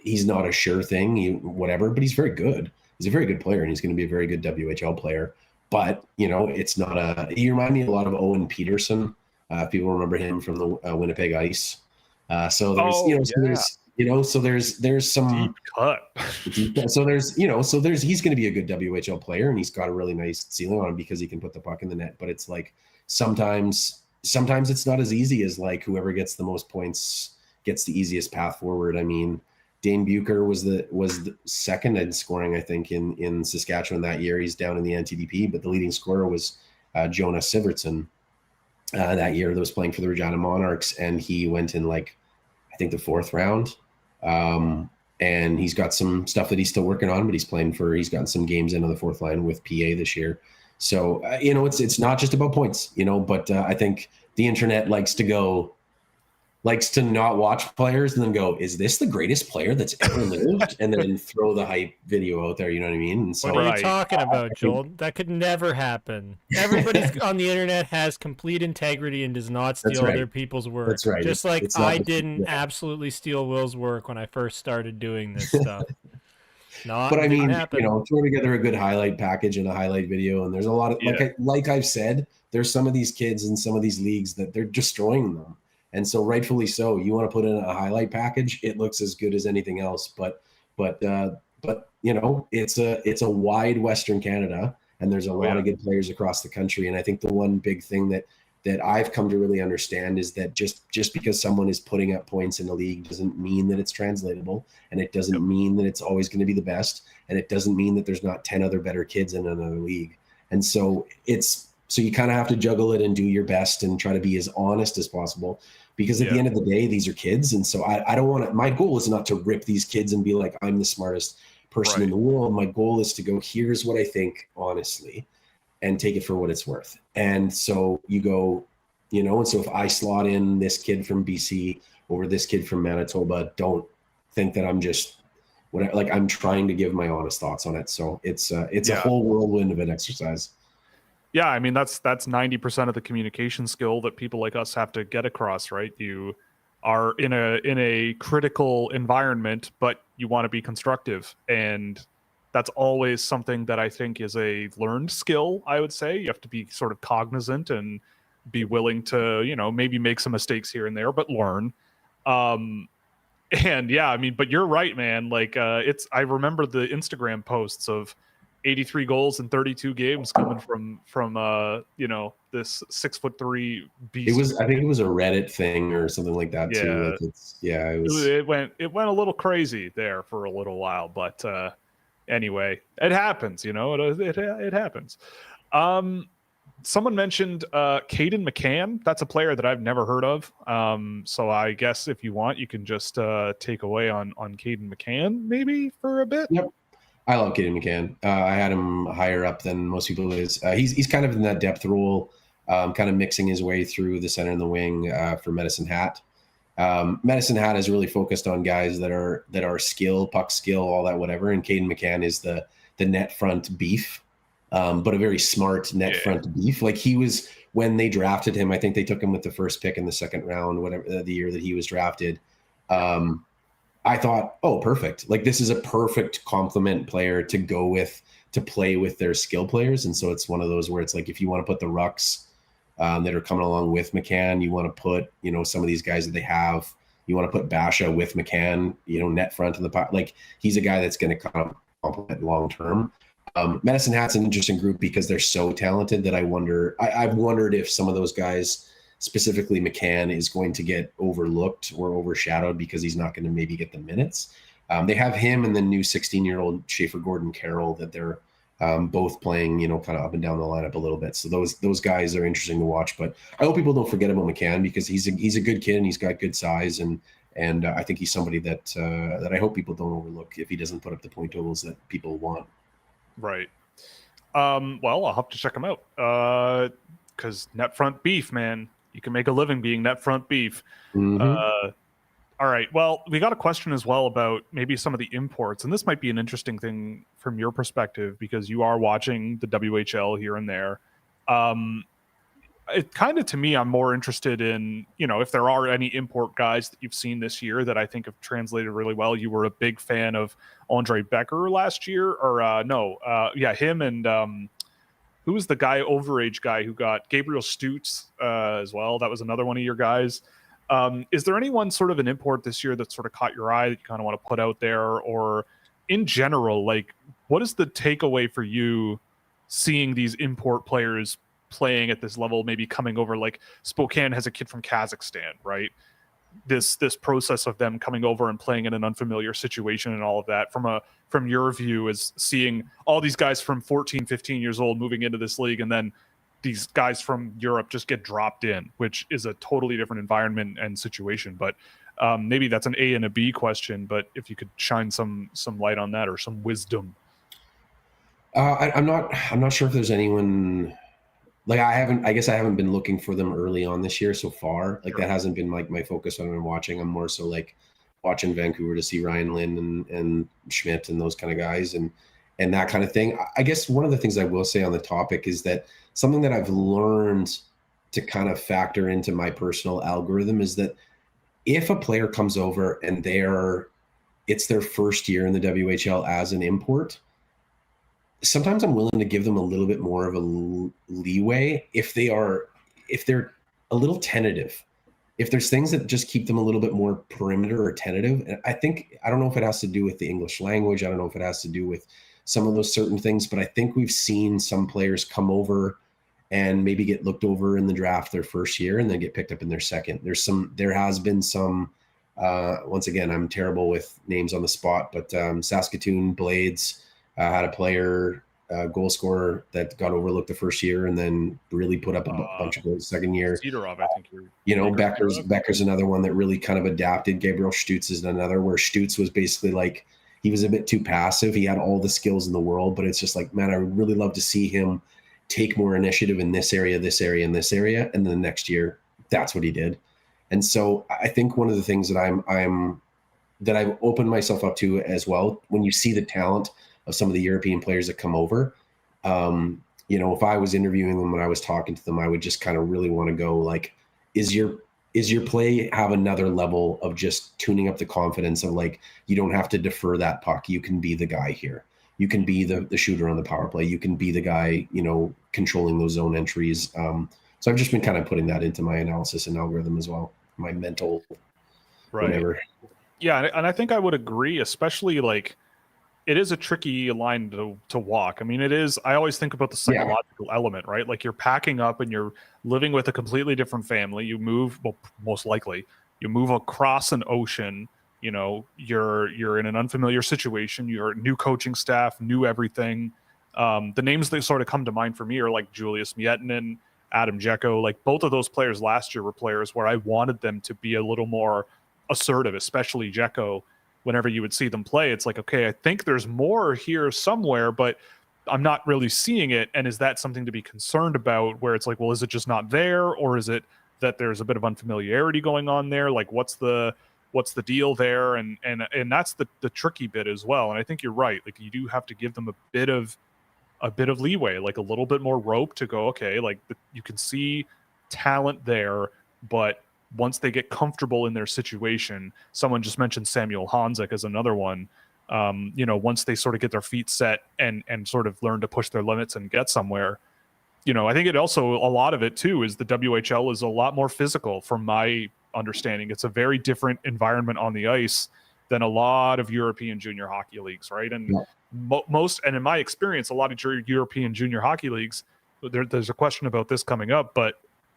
he's not a sure thing, whatever, but he's very good. He's a very good player, and he's going to be a very good WHL player. But, it's not he remind me a lot of Owen Peterson. People remember him from the Winnipeg Ice. So there's some deep cut. so he's going to be a good WHL player, and he's got a really nice ceiling on him because he can put the puck in the net. But it's like sometimes it's not as easy as like whoever gets the most points gets the easiest path forward. I mean, Dane Bucher was the second in scoring, I think, in Saskatchewan that year. He's down in the NTDP, but the leading scorer was Jonah Sivertson that year that was playing for the Regina Monarchs, and he went in I think the 4th round. And he's got some stuff that he's still working on, but he's gotten some games in on the 4th line with PA this year. So, it's not just about points, but I think the internet likes to not watch players and then go, is this the greatest player that's ever lived? And then throw the hype video out there. You know what I mean? And so, what are you talking about, Joel? That could never happen. Everybody on the internet has complete integrity and does not steal other people's work. That's right. Just like I didn't absolutely steal Will's work when I first started doing this stuff. But I mean, throw together a good highlight package and a highlight video, and there's a lot of like I've said, there's some of these kids in some of these leagues that they're destroying them. And so rightfully so, you want to put in a highlight package, it looks as good as anything else. But it's a wide Western Canada, and there's a lot of good players across the country. And I think the one big thing that I've come to really understand is that just because someone is putting up points in a league doesn't mean that it's translatable, and it doesn't mean that it's always going to be the best, and it doesn't mean that there's not 10 other better kids in another league. And so so you kind of have to juggle it and do your best and try to be as honest as possible, because at the end of the day, these are kids. And so I don't want to, my goal is not to rip these kids and be like, I'm the smartest person in the world. My goal is to go, here's what I think honestly, and take it for what it's worth. And so you go, and so if I slot in this kid from BC over this kid from Manitoba, don't think that I'm just I'm trying to give my honest thoughts on it. So it's a whole whirlwind of an exercise. Yeah, I mean that's 90% of the communication skill that people like us have to get across, right? You are in a critical environment, but you want to be constructive, and that's always something that I think is a learned skill. I would say you have to be sort of cognizant and be willing to, maybe make some mistakes here and there, but learn. And yeah, I mean, but you're right, man. I remember the Instagram posts of 83 goals in 32 games coming from this 6'3" beast. I think it was a Reddit thing or something like that too. It went a little crazy there for a little while, but anyway, it happens, it happens. Someone mentioned Caden McCann. That's a player that I've never heard of. So I guess if you want, you can just take away on Caden McCann maybe for a bit. Yep. I love Keaton Verhoeff. I had him higher up than most people is. He's kind of in that depth role, kind of mixing his way through the center and the wing for Medicine Hat. Medicine Hat is really focused on guys that are puck skill, all that, whatever. And Caden McCann is the net front beef, but a very smart net front beef. Like he was, when they drafted him, I think they took him with the first pick in the 2nd round, whatever the year that he was drafted. I thought, oh, perfect. Like this is a perfect complement player to go with, to play with their skill players. And so it's one of those where it's like, if you want to put the rucks that are coming along with McCann, you want to put, some of these guys that they have, you want to put Basha with McCann, net front in the pot. Like he's a guy that's going to kind of complement long-term. Medicine Hat's an interesting group because they're so talented that I've wondered if some of those guys, specifically McCann, is going to get overlooked or overshadowed because he's not going to maybe get the minutes. They have him and the new 16-year-old Schaefer Gordon Carroll that they're both playing, kind of up and down the lineup a little bit. So those guys are interesting to watch. But I hope people don't forget about McCann because he's a good kid and he's got good size and I think he's somebody that I hope people don't overlook if he doesn't put up the point totals that people want. Right. Well, I'll have to check him out because net front beef, man. You can make a living being net front beef. Mm-hmm. All right. Well, we got a question as well about maybe some of the imports, and this might be an interesting thing from your perspective because you are watching the WHL here and there. it kind of, to me, I'm more interested in, if there are any import guys that you've seen this year that I think have translated really well. You were a big fan of Andre Becker last year, or him and who was the guy, overage guy who got Gabriel Stutz as well? That was another one of your guys. Is there anyone sort of an import this year that sort of caught your eye that you kind of want to put out there? Or in general, like, what is the takeaway for you seeing these import players playing at this level, maybe coming over? Like Spokane has a kid from Kazakhstan, right? This process of them coming over and playing in an unfamiliar situation and all of that, from your view, is seeing all these guys from 14, 15 years old moving into this league, and then these guys from Europe just get dropped in, which is a totally different environment and situation. But maybe that's an A and a B question, but if you could shine some light on that, or some wisdom. I'm not sure if there's anyone, like, I guess I haven't been looking for them early on this year so far. Like, that hasn't been like my focus when I'm watching. I'm more so like watching Vancouver to see Ryan Lynn and Schmidt and those kind of guys and that kind of thing. I guess one of the things I will say on the topic is that something that I've learned to kind of factor into my personal algorithm is that if a player comes over and it's their first year in the WHL as an import, sometimes I'm willing to give them a little bit more of a leeway if they're a little tentative. If there's things that just keep them a little bit more perimeter or tentative, and I don't know if it has to do with the English language. I don't know if it has to do with some of those certain things, but I think we've seen some players come over and maybe get looked over in the draft their first year and then get picked up in their second. There has been some, once again, I'm terrible with names on the spot, but Saskatoon Blades had a player, goal scorer, that got overlooked the first year and then really put up a bunch of goals the second year. Sidorov, I think Becker's another one that really kind of adapted. Gabriel Stutz is another, where Stutz was basically like, he was a bit too passive. He had all the skills in the world, but it's just like, man, I would really love to see him take more initiative in this area, this area, and this area. And then the next year, that's what he did. And so I think one of the things that I've opened myself up to as well, when you see the talent of some of the European players that come over, if I was interviewing them, when I was talking to them, I would just kind of really want to go like, is your play have another level of just tuning up the confidence of, like, you don't have to defer that puck. You can be the guy here. You can be the shooter on the power play. You can be the guy, controlling those zone entries. So I've just been kind of putting that into my analysis and algorithm as well. My mental, whatever. Yeah. And I think I would agree, especially like, it is a tricky line to walk. I mean, it is. I always think about the psychological element, right? Like, you're packing up and you're living with a completely different family. You move, well, most likely, you move across an ocean. You're in an unfamiliar situation. You're new coaching staff, new everything. The names that sort of come to mind for me are like Julius Miettinen, Adam Jecko. Like, both of those players last year were players where I wanted them to be a little more assertive, especially Jecko. Whenever you would see them play, it's like, okay, I think there's more here somewhere, but I'm not really seeing it. And is that something to be concerned about, where it's like, well, is it just not there? Or is it that there's a bit of unfamiliarity going on there? Like, what's the deal there? And that's the tricky bit as well. And I think you're right. Like, you do have to give them a bit of leeway, like a little bit more rope to go, okay, like, you can see talent there, but once they get comfortable in their situation, someone just mentioned Samuel Hanzik as another one. Once they sort of get their feet set and sort of learn to push their limits and get somewhere, I think it also, a lot of it too, is the WHL is a lot more physical from my understanding. It's a very different environment on the ice than a lot of European junior hockey leagues, right? And most, and in my experience, a lot of European junior hockey leagues, there's a question about this coming up, but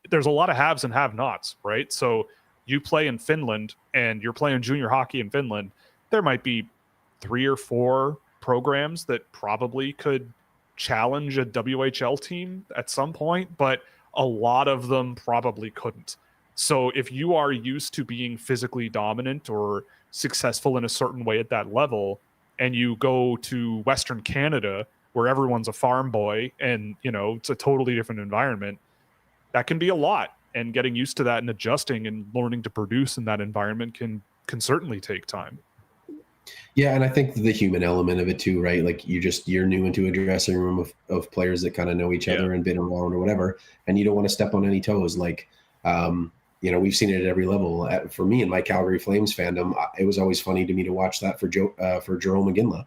there's a lot of haves and have-nots, right? So you play in Finland and you're playing junior hockey in Finland, there might be 3 or 4 programs that probably could challenge a WHL team at some point, but a lot of them probably couldn't. So if you are used to being physically dominant or successful in a certain way at that level, and you go to Western Canada where everyone's a farm boy and, it's a totally different environment, that can be a lot, and getting used to that and adjusting and learning to produce in that environment can certainly take time. Yeah, and I think the human element of it too, right? Like you're new into a dressing room of players that kind of know each other and been around or whatever, and you don't want to step on any toes. Like, we've seen it at every level. For me in my Calgary Flames fandom, it was always funny to me to watch that for Jerome Iginla.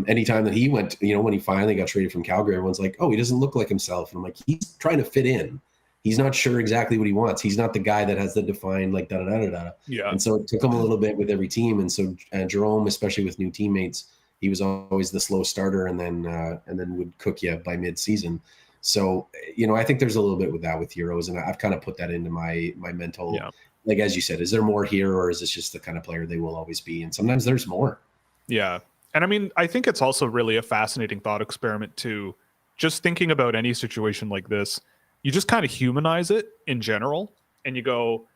Anytime that he went, when he finally got traded from Calgary, everyone's like, "Oh, he doesn't look like himself." And I'm like, he's trying to fit in. He's not sure exactly what he wants. He's not the guy that has the defined like da da da da da. Yeah. And so it took him a little bit with every team. And so Jerome, especially with new teammates, he was always the slow starter, and then would cook you by mid-season. So I think there's a little bit with that with Euros, and I've kind of put that into my mental. Yeah. Like as you said, is there more here, or is this just the kind of player they will always be? And sometimes there's more. Yeah. And I mean, I think it's also really a fascinating thought experiment too. Just thinking about any situation like this, you just kind of humanize it in general, and you go,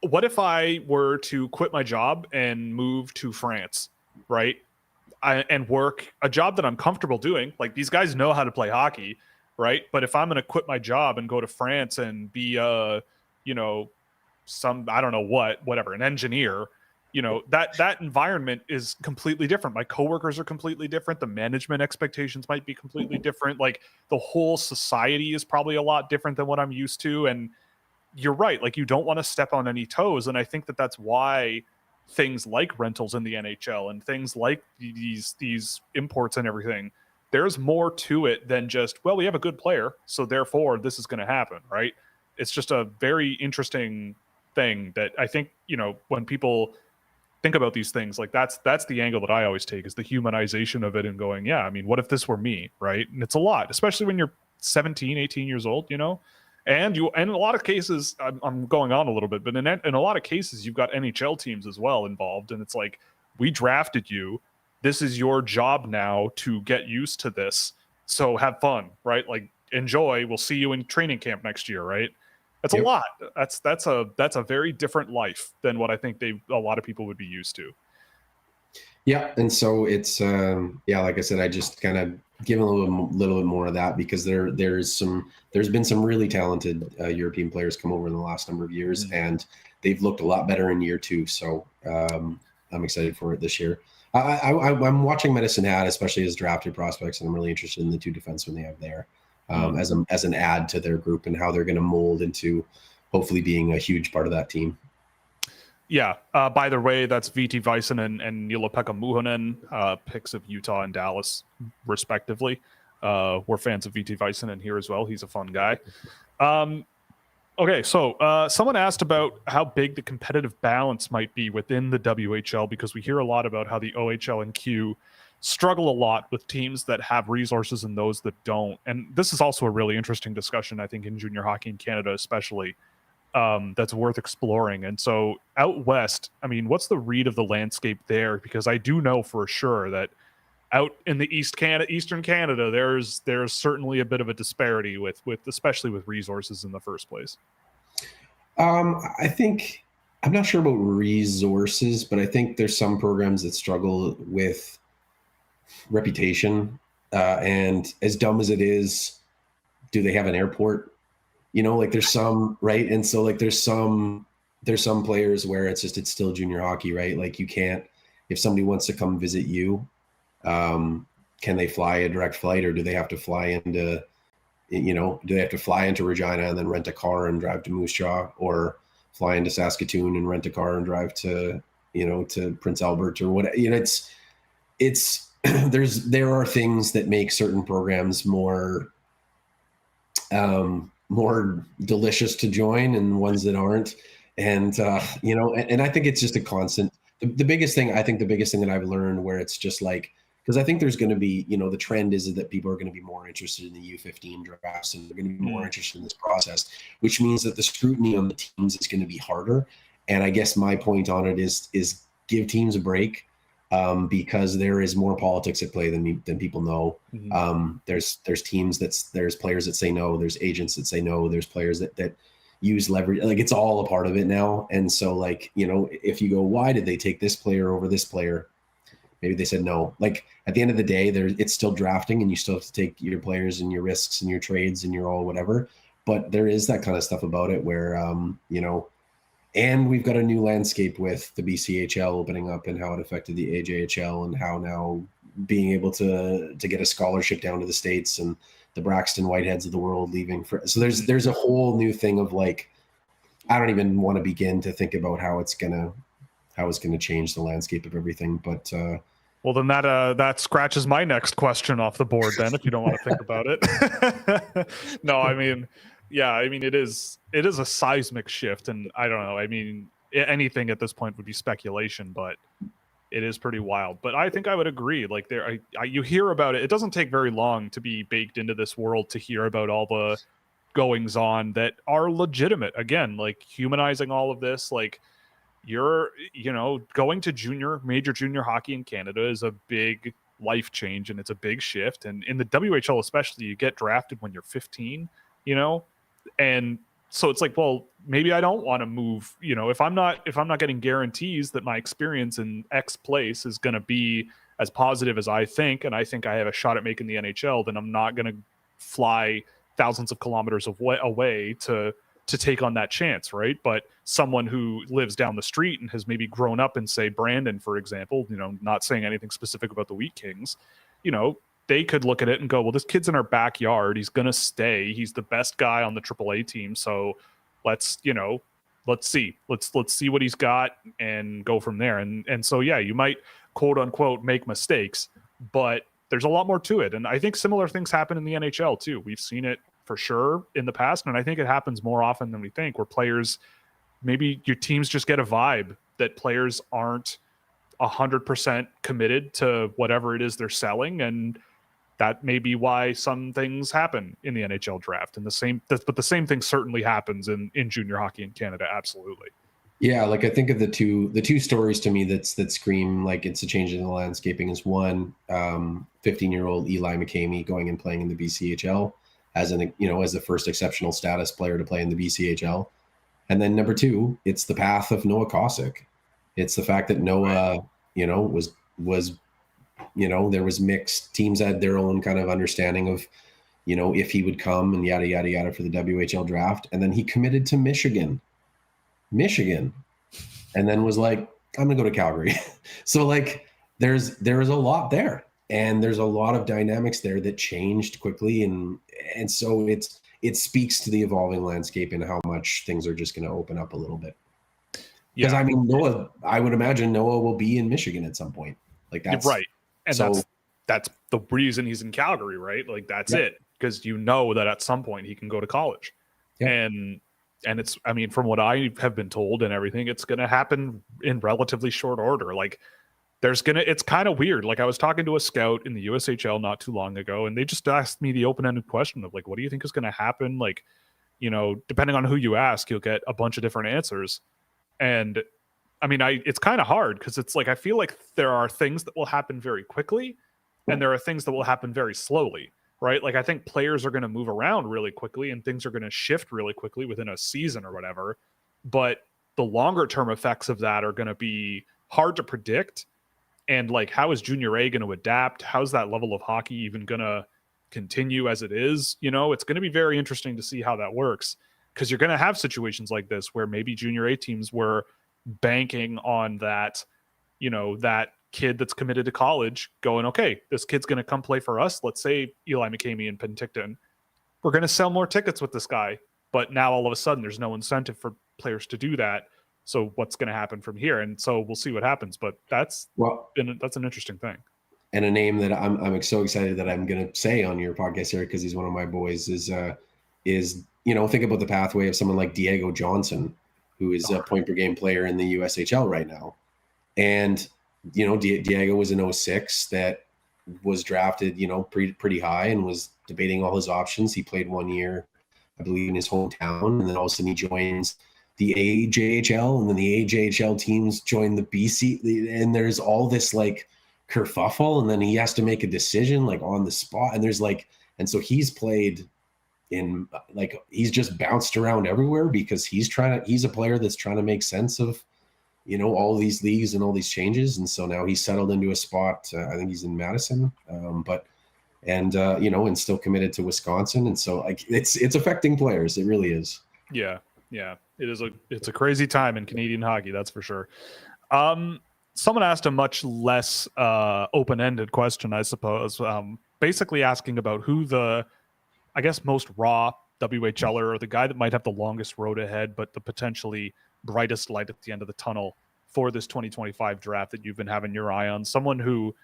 what if I were to quit my job and move to France, right? And work a job that I'm comfortable doing. Like, these guys know how to play hockey, right? But if I'm going to quit my job and go to France and be I don't know whatever, an engineer, that environment is completely different. My coworkers are completely different. The management expectations might be completely different. Like, the whole society is probably a lot different than what I'm used to. And you're right. Like, you don't want to step on any toes. And I think that that's why things like rentals in the NHL and things like these imports and everything, there's more to it than just, well, we have a good player, so therefore this is going to happen, right? It's just a very interesting thing that I think, when people think about these things, like that's the angle that I always take, is the humanization of it and going, yeah, I mean, what if this were me, right? And it's a lot, especially when you're 17, 18 years old, and in a lot of cases, I'm going on a little bit, but in a lot of cases, you've got NHL teams as well involved. And it's like, we drafted you. This is your job now to get used to this. So have fun, right? Like, enjoy. We'll see you in training camp next year, right? That's a lot. That's a very different life than what I think a lot of people would be used to. Yeah, and so it's like I said, I just kind of give a little bit more of that, because there's been some really talented European players come over in the last number of years, and they've looked a lot better in year two. So I'm excited for it this year. I'm watching Medicine Hat, especially as drafted prospects, and I'm really interested in the two defensemen they have there as an add to their group, and how they're going to mold into hopefully being a huge part of that team. Yeah. By the way, that's VT Väisänen and Nilo-Pekka Muhonen, picks of Utah and Dallas, respectively. We're fans of VT Väisänen here as well. He's a fun guy. Okay, so someone asked about how big the competitive balance might be within the WHL, because we hear a lot about how the OHL and Q struggle a lot with teams that have resources and those that don't. And this is also a really interesting discussion, I think, in junior hockey in Canada especially. That's worth exploring. And so out west, I mean, what's the read of the landscape there? Because I do know for sure that out in the Eastern Canada, there's certainly a bit of a disparity with especially with resources in the first place. I think, I'm not sure about resources, but I think there's some programs that struggle with reputation. And as dumb as it is, do they have an airport? Like there's some, right? And so like there's some players where it's still junior hockey, right? Like you can't, if somebody wants to come visit you, can they fly a direct flight, or do they have to fly into, do they have to fly into Regina and then rent a car and drive to Moose Jaw, or fly into Saskatoon and rent a car and drive to, to Prince Albert or whatever? It's there are things that make certain programs more delicious to join, and ones that aren't. And, and I think it's just a constant, the biggest thing that I've learned, where it's just like, because I think there's going to be, the trend is that people are going to be more interested in the U15 drafts, and they're going to be more interested in this process, which means that the scrutiny on the teams is going to be harder. And I guess my point on it is give teams a break, because there is more politics at play than people know. There's teams there's players that say no, there's agents that say no, there's players that use leverage. Like, it's all a part of it now. And so, like, if you go, why did they take this player over this player? Maybe they said no. Like, at the end of the day, it's still drafting, and you still have to take your players and your risks and your trades and your all whatever. But there is that kind of stuff about it where, And we've got a new landscape with the BCHL opening up and how it affected the AJHL and how now being able to get a scholarship down to the States and the Braxton Whiteheads of the world leaving for. So there's a whole new thing of like, I don't even want to begin to think about how it's gonna change the landscape of everything. But well, then that scratches my next question off the board. Then, if you don't want to think about it, no, I mean, yeah, I mean it is a seismic shift, and I don't know. I mean, anything at this point would be speculation, but it is pretty wild. But I think I would agree. Like you hear about it. It doesn't take very long to be baked into this world to hear about all the goings on that are legitimate. Again, like humanizing all of this, like. Going to major junior hockey in Canada is a big life change, and it's a big shift. And in the WHL, especially, you get drafted when you're 15, and so it's like, well, maybe I don't want to move, if I'm not getting guarantees that my experience in X place is going to be as positive as I think, and I think I have a shot at making the NHL, then I'm not going to fly thousands of kilometers away to take on that chance, right? But someone who lives down the street and has maybe grown up in, say, Brandon, for example, not saying anything specific about the Wheat Kings, they could look at it and go, well, this kid's in our backyard. He's going to stay. He's the best guy on the AAA team. So let's see what he's got and go from there. And so, yeah, you might quote unquote make mistakes, but there's a lot more to it. And I think similar things happen in the NHL too. We've seen it for sure in the past. And I think it happens more often than we think, where players, maybe your teams just get a vibe that players aren't 100% committed to whatever it is they're selling. And that may be why some things happen in the NHL draft. And but the same thing certainly happens in junior hockey in Canada. Absolutely. Yeah. Like I think of the two stories to me that scream like it's a change in the landscaping is one, 15-year-old Eli McCamey going and playing in the BCHL as the first exceptional status player to play in the BCHL. And then number two, it's the path of Noah Kosick. It's the fact that Noah, was there was mixed teams had their own kind of understanding of, if he would come and yada, yada, yada for the WHL draft. And then he committed to Michigan, and then was like, I'm gonna go to Calgary. So like there is a lot there. And there's a lot of dynamics there that changed quickly. And so it speaks to the evolving landscape and how much things are just going to open up a little bit. Because I mean, I would imagine Noah will be in Michigan at some point. Like that's right. And that's the reason he's in Calgary, right? Like that's it. Because that at some point he can go to college. Yeah. And it's, I mean, from what I have been told and everything, it's going to happen in relatively short order. Like it's kind of weird. Like I was talking to a scout in the USHL not too long ago, and they just asked me the open-ended question of like, what do you think is going to happen? Like, depending on who you ask, you'll get a bunch of different answers. And I mean, it's kind of hard because it's like, I feel like there are things that will happen very quickly and there are things that will happen very slowly, right? Like I think players are going to move around really quickly and things are going to shift really quickly within a season or whatever. But the longer term effects of that are going to be hard to predict. And like, how is Junior A going to adapt? How's that level of hockey even going to continue as it is? It's going to be very interesting to see how that works, because you're going to have situations like this where maybe Junior A teams were banking on that, that kid that's committed to college going, okay, this kid's going to come play for us. Let's say Eli McCamey in Penticton. We're going to sell more tickets with this guy. But now all of a sudden there's no incentive for players to do that. So what's going to happen from here? And so we'll see what happens. But that's an interesting thing. And a name that I'm so excited that I'm going to say on your podcast here, because he's one of my boys, is think about the pathway of someone like Diego Johnson, who is a point per game player in the USHL right now. And, Diego was an 06 that was drafted, pretty high and was debating all his options. He played 1 year, I believe, in his hometown. And then all of a sudden he joins the AJHL, and then the AJHL teams join the BC, and there's all this like kerfuffle, and then he has to make a decision like on the spot, and so he's played in he's just bounced around everywhere because he's a player that's trying to make sense of all these leagues and all these changes, and so now he's settled into a spot. I think he's in Madison, and still committed to Wisconsin, and so like it's affecting players. It really is. Yeah, It's a crazy time in Canadian hockey, that's for sure. Someone asked a much less open-ended question, I suppose, basically asking about who the, I guess, most raw WHLer, or the guy that might have the longest road ahead, but the potentially brightest light at the end of the tunnel for this 2025 draft that you've been having your eye on. Someone who,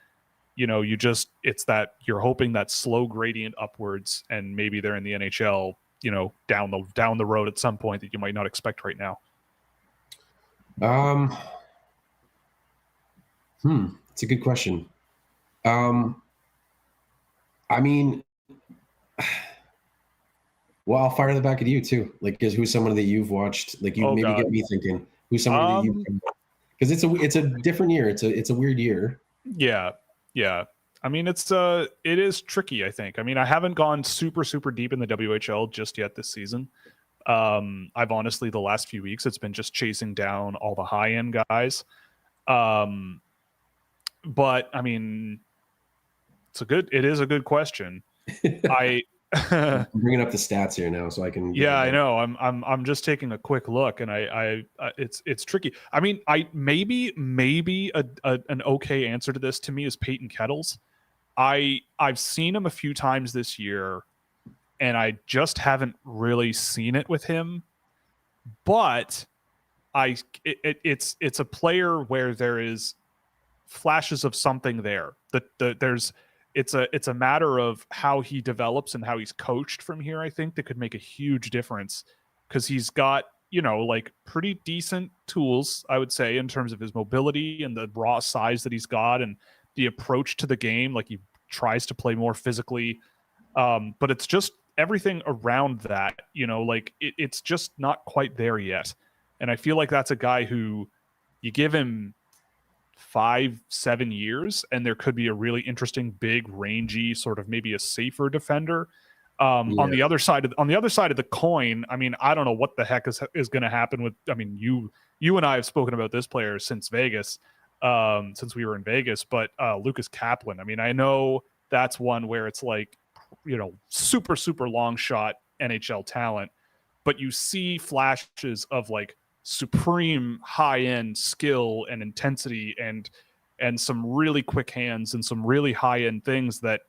it's that you're hoping that slow gradient upwards, and maybe they're in the NHL, down the road at some point that you might not expect right now. It's a good question. I mean, well, I'll fire that back at you too. Like, who's someone that you've watched? Like, you maybe get me thinking. Who's someone that you? Because it's a different year. It's a weird year. Yeah. I mean, it is tricky, I think. I mean, I haven't gone super, super deep in the WHL just yet this season. I've honestly, the last few weeks, it's been just chasing down all the high-end guys. But I mean, it is a good question. I'm bringing up the stats here now so I can. Yeah, I know. I'm just taking a quick look, and it's tricky. I mean, maybe an okay answer to this to me is Peyton Kettles. I've seen him a few times this year, and I just haven't really seen it with him. But it's a player where there is flashes of something there. It's a matter of how he develops and how he's coached from here, I think, that could make a huge difference, because he's got, like, pretty decent tools, I would say, in terms of his mobility and the raw size that he's got and the approach to the game. Like, he tries to play more physically, but it's just everything around that, like it's just not quite there yet. And I feel like that's a guy who you give him 5-7 years and there could be a really interesting, big, rangy, sort of maybe a safer defender. On the other side of the coin, I mean, I don't know what the heck is going to happen with. I mean, you and I have spoken about this player since Vegas, since we were in Vegas. But Lucas Kaplan, I mean, I know that's one where it's like, super, super long shot NHL talent, but you see flashes of like supreme high end skill and intensity and some really quick hands and some really high end things that,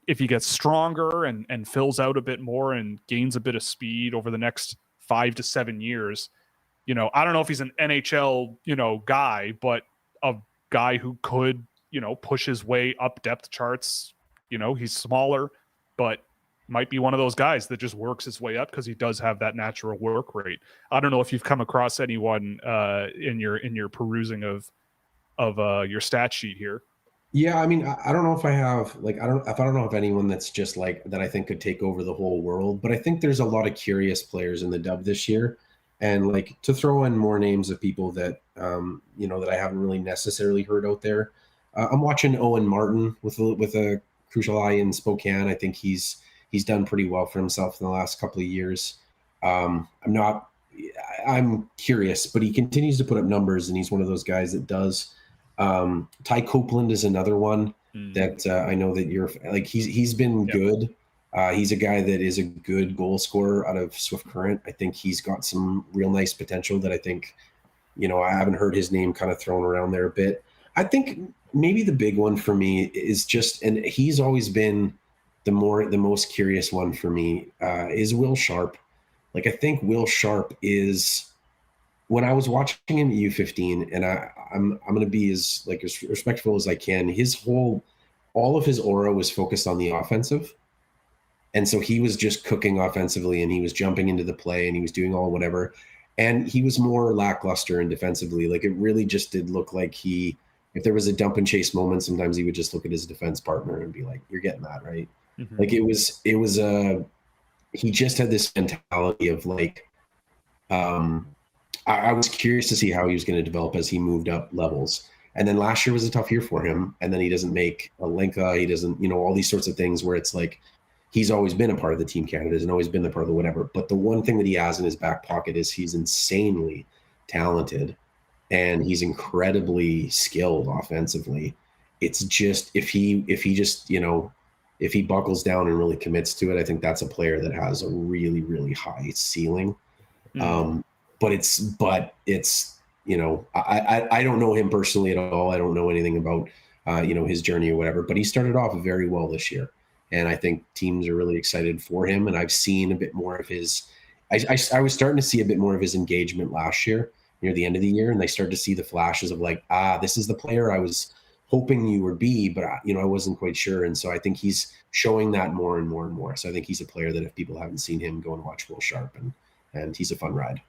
if he gets stronger and fills out a bit more and gains a bit of speed over the next 5 to 7 years, I don't know if he's an NHL, guy, but a guy who could, push his way up depth charts. He's smaller, but might be one of those guys that just works his way up because he does have that natural work rate. I don't know if you've come across anyone in your perusing of your stat sheet here. Yeah, I mean, I don't know if I have, like, I don't know if anyone that's just like that I think could take over the whole world, but I think there's a lot of curious players in the dub this year, and like to throw in more names of people that that I haven't really necessarily heard out there. I'm watching Owen Martin with a crucial eye in Spokane. I think he's done pretty well for himself in the last couple of years. I'm curious, but he continues to put up numbers, and he's one of those guys that does. Ty Copeland is another one that I know that you're like. He's been good. He's a guy that is a good goal scorer out of Swift Current. I think he's got some real nice potential that I think, I haven't heard his name kind of thrown around there a bit. I think maybe the big one for me is just, and he's always been the most curious one for me, is Will Sharp. Like, I think Will Sharp is, when I was watching him at U15, and I'm going to be as respectful as I can, all of his aura was focused on the offensive. And so he was just cooking offensively, and he was jumping into the play, and he was doing all whatever. And he was more lackluster and defensively. Like, it really just did look like if there was a dump and chase moment, sometimes he would just look at his defense partner and be like, "You're getting that, right?" Mm-hmm. Like, he just had this mentality of like, I was curious to see how he was going to develop as he moved up levels. And then last year was a tough year for him. And then he doesn't make a Lenka. He doesn't, all these sorts of things where it's like, he's always been a part of the Team Canada and always been the part of the whatever. But the one thing that he has in his back pocket is he's insanely talented and he's incredibly skilled offensively. It's just, if he buckles down and really commits to it, I think that's a player that has a really, really high ceiling. But it's you know, I don't know him personally at all. I don't know anything about you know, his journey or whatever. But he started off very well this year, and I think teams are really excited for him. And I've seen a bit more of his. I was starting to see a bit more of his engagement last year near the end of the year, and they started to see the flashes of like, this is the player I was hoping you would be, but you know, I wasn't quite sure. And so I think he's showing that more and more and more. So I think he's a player that if people haven't seen him, go and watch Will Sharp, and he's a fun ride.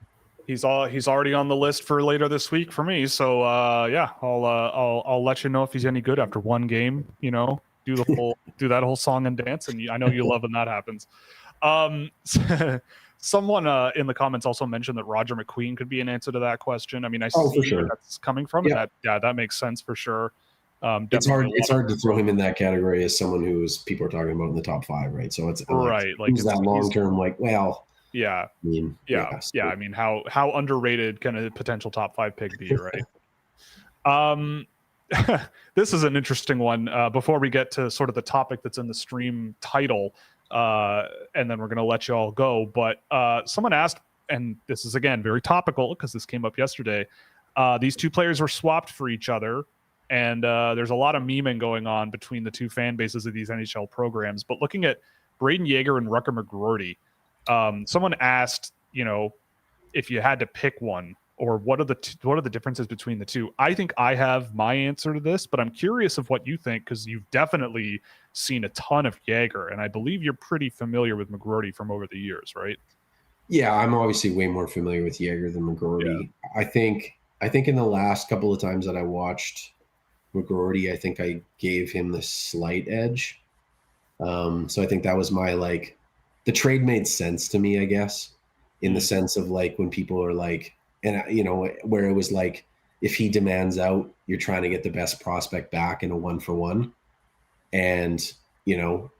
He's already on the list for later this week for me. So yeah, I'll let you know if he's any good after one game. You know, do that whole song and dance, and I know you love when that happens. Someone in the comments also mentioned that Roger McQueen could be an answer to that question. I mean, I see where that's coming from. Yeah. That makes sense for sure. It's hard to throw him in that category as someone who's people are talking about in the top 5, right? So it's right, like who's that long term, like, well, yeah, I mean, I mean, how underrated can a potential top 5 pick be, right? This is an interesting one. Before we get to sort of the topic that's in the stream title, and then we're going to let you all go. But someone asked, and this is again very topical because this came up yesterday. These two players were swapped for each other, and there's a lot of memeing going on between the two fan bases of these NHL programs. But looking at Braden Yeager and Rucker McGroarty, someone asked, you know, if you had to pick one, or what are the differences between the two? I think I have my answer to this, but I'm curious of what you think, because you've definitely seen a ton of Yeager, and I believe you're pretty familiar with McGroarty from over the years, right? Yeah, I'm obviously way more familiar with Yeager than McGroarty. Yeah. I think in the last couple of times that I watched McGroarty, I think I gave him the slight edge. So I think that was my, like, the trade made sense to me, I guess, in the sense of like when people are like, and you know, where it was like, if he demands out, you're trying to get the best prospect back in a 1-for-1. And, you know,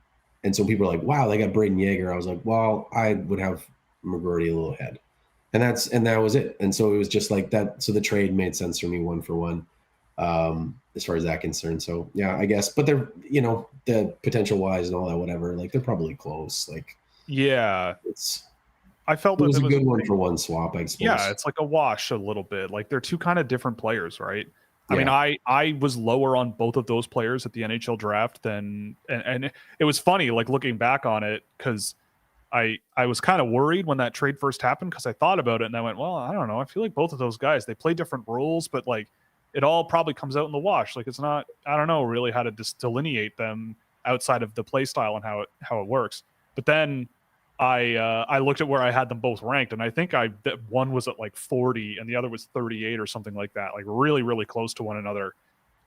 and so people are like, wow, they got Braden Yeager. I was like, well, I would have McGroarty a little ahead. And that was it. And so it was just like that. So the trade made sense for me 1-for-1, as far as that concerned. So yeah, I guess, but they're, you know, the potential wise and all that, whatever, like they're probably close. Like, yeah, I felt it was a good 1-for-1 swap, I suppose. Yeah, it's like a wash a little bit. Like they're two kind of different players, right? I mean, I was lower on both of those players at the NHL draft than, and it was funny, like looking back on it, because I was kind of worried when that trade first happened, because I thought about it and I went, well, I don't know. I feel like both of those guys, they play different roles, but like it all probably comes out in the wash. Like it's not, I don't know really how to delineate them outside of the play style and how it works. But then I looked at where I had them both ranked, and I think that one was at like 40 and the other was 38 or something like that, like really, really close to one another.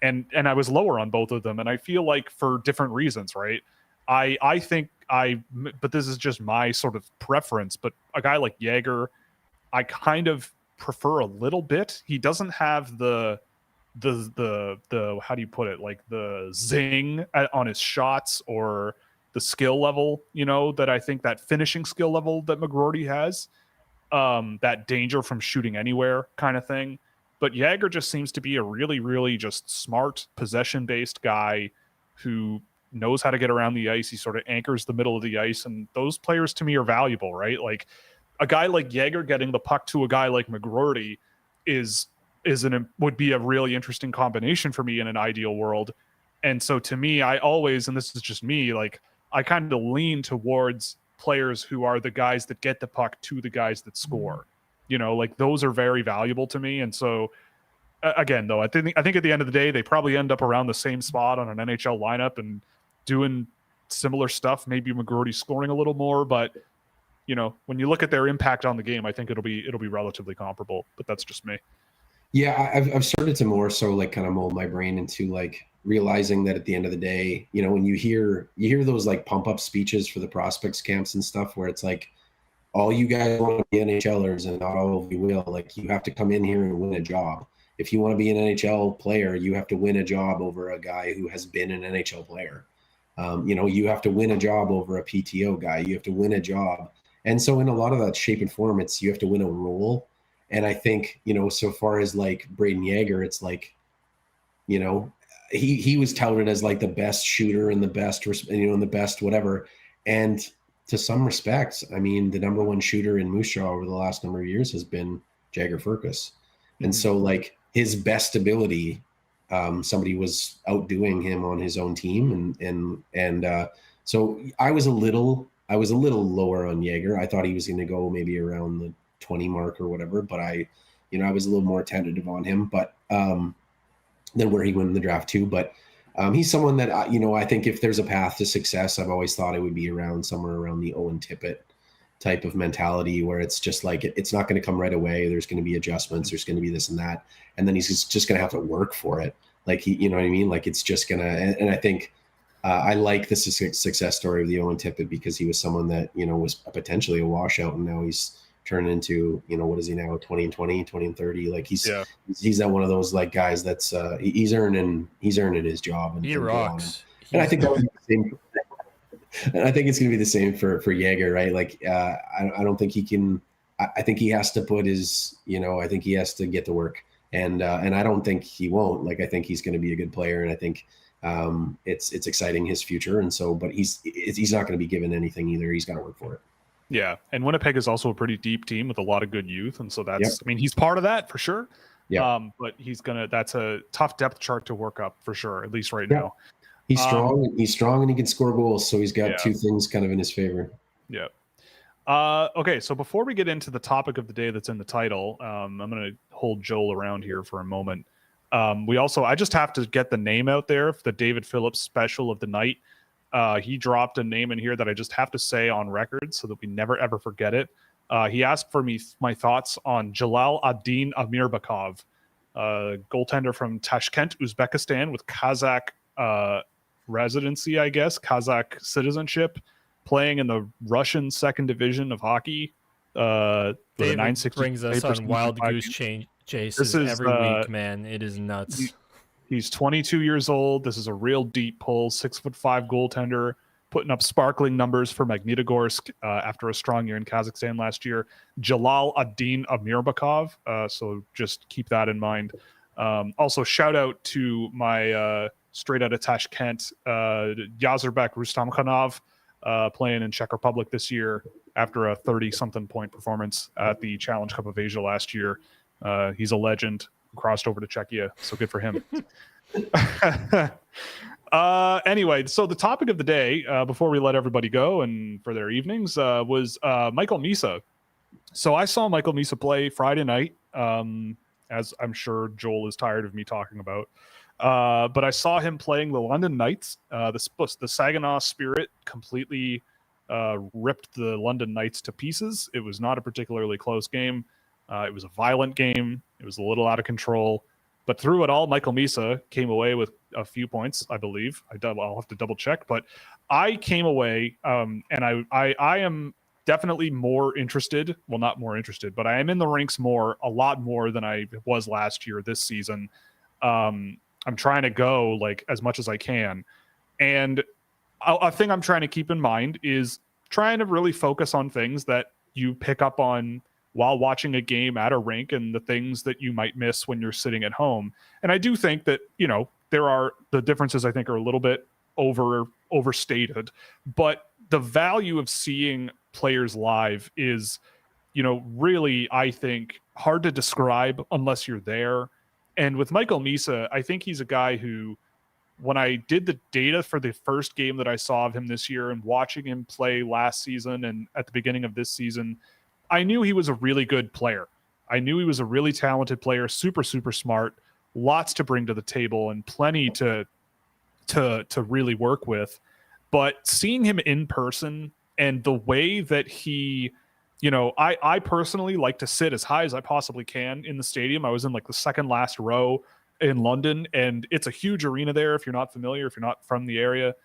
And I was lower on both of them. And I feel like for different reasons, right? I think but this is just my sort of preference, but a guy like Yeager, I kind of prefer a little bit. He doesn't have the how do you put it? Like the zing on his shots, or the skill level, you know, that I think that finishing skill level that McGroarty has, that danger from shooting anywhere kind of thing. But Yeager just seems to be a really, really just smart possession-based guy who knows how to get around the ice. He sort of anchors the middle of the ice, and those players to me are valuable, right? Like a guy like Yeager getting the puck to a guy like McGroarty would be a really interesting combination for me in an ideal world. And so to me, I always, and this is just me, like I kind of lean towards players who are the guys that get the puck to the guys that score. You know, like those are very valuable to me. And so again, though, I think at the end of the day, they probably end up around the same spot on an NHL lineup and doing similar stuff. Maybe McGroarty scoring a little more, but you know, when you look at their impact on the game, I think it'll be relatively comparable. But that's just me. Yeah, I've started to more so like kind of mold my brain into like realizing that at the end of the day, you know, when you hear those like pump up speeches for the prospects camps and stuff, where it's like, all you guys want to be NHLers and not all of you will, like you have to come in here and win a job. If you want to be an NHL player, you have to win a job over a guy who has been an NHL player. You know, you have to win a job over a PTO guy. You have to win a job. And so in a lot of that shape and form, it's you have to win a role. And I think, you know, so far as like Braden Yeager, it's like, you know, he was touted as like the best shooter and the best, you know, and the best whatever. And to some respects, I mean, the number one shooter in Moose Jaw over the last number of years has been Jagger Furcus. And so like his best ability, somebody was outdoing him on his own team. And so I was a little lower on Jaeger. I thought he was going to go maybe around the 20 mark or whatever, but I was a little more tentative on him, but than where he went in the draft too. But he's someone that, I think if there's a path to success, I've always thought it would be somewhere around the Owen Tippett type of mentality, where it's just like, it's not going to come right away. There's going to be adjustments. There's going to be this and that. And then he's just going to have to work for it. Like you know what I mean? Like it's just going to, and I think I like the success story of the Owen Tippett, because he was someone that, was potentially a washout, and now he's turned into, what is he now? 20 and 20, 20 and 30. Like he's that one of those like guys that's he's earning his job, and he rocks. And I think that would be the same. And I think it's going to be the same for Jaeger, right? Like I don't think he can. I think he has to put his, I think he has to get to work, and I don't think he won't. Like I think he's going to be a good player, and I think it's exciting, his future. And so, but he's not going to be given anything either. He's got to work for it. Yeah, and Winnipeg is also a pretty deep team with a lot of good youth, and so that's, I mean, he's part of that for sure. Yeah. But that's a tough depth chart to work up for sure, at least right now. He's strong. He's strong, and he can score goals. So he's got two things kind of in his favor. Yeah. Okay, so before we get into the topic of the day that's in the title, I'm going to hold Joel around here for a moment. I just have to get the name out there for the David Phillips special of the night. He dropped a name in here that I just have to say on record so that we never ever forget it. He asked for my thoughts on Jalal ad-Din Amirbekov, goaltender from Tashkent, Uzbekistan, with Kazakh residency, I guess, Kazakh citizenship, playing in the Russian second division of hockey. David brings us on wild goose chases every week, man. It is nuts. He's 22 years old. This is a real deep pull, 6'5" goaltender, putting up sparkling numbers for Magnitogorsk after a strong year in Kazakhstan last year. Jalal ad-Din Amirbekov. So just keep that in mind. Also, shout out to my straight out of Tashkent, Yazerbek Rustamkhanov, playing in Czech Republic this year after a 30-something point performance at the Challenge Cup of Asia last year. He's a legend. Crossed over to Czechia, so good for him. Anyway, so the topic of the day, before we let everybody go and for their evenings, was Michael Misa. So I saw Michael Misa play Friday night, as I'm sure Joel is tired of me talking about. But I saw him playing the London Knights. The Saginaw Spirit completely ripped the London Knights to pieces. It was not a particularly close game. It was a violent game. It was a little out of control. But through it all, Michael Misa came away with a few points, I believe. I'll have to double check. But I came away, and I am definitely more interested. Well, not more interested, but I am in the rinks a lot more than I was last year this season. I'm trying to go like as much as I can. And a thing I'm trying to keep in mind is trying to really focus on things that you pick up on while watching a game at a rink, and the things that you might miss when you're sitting at home. And I do think that, the differences I think are a little bit overstated, but the value of seeing players live is, really, I think, hard to describe unless you're there. And with Michael Misa, I think he's a guy who, when I did the data for the first game that I saw of him this year and watching him play last season and at the beginning of this season, I knew he was a really good player. I knew he was a really talented player, super, super smart, lots to bring to the table and plenty to really work with. But seeing him in person and the way that he, I personally like to sit as high as I possibly can in the stadium. I was in like the second last row in London, and it's a huge arena there. If you're not familiar, if you're not from the area,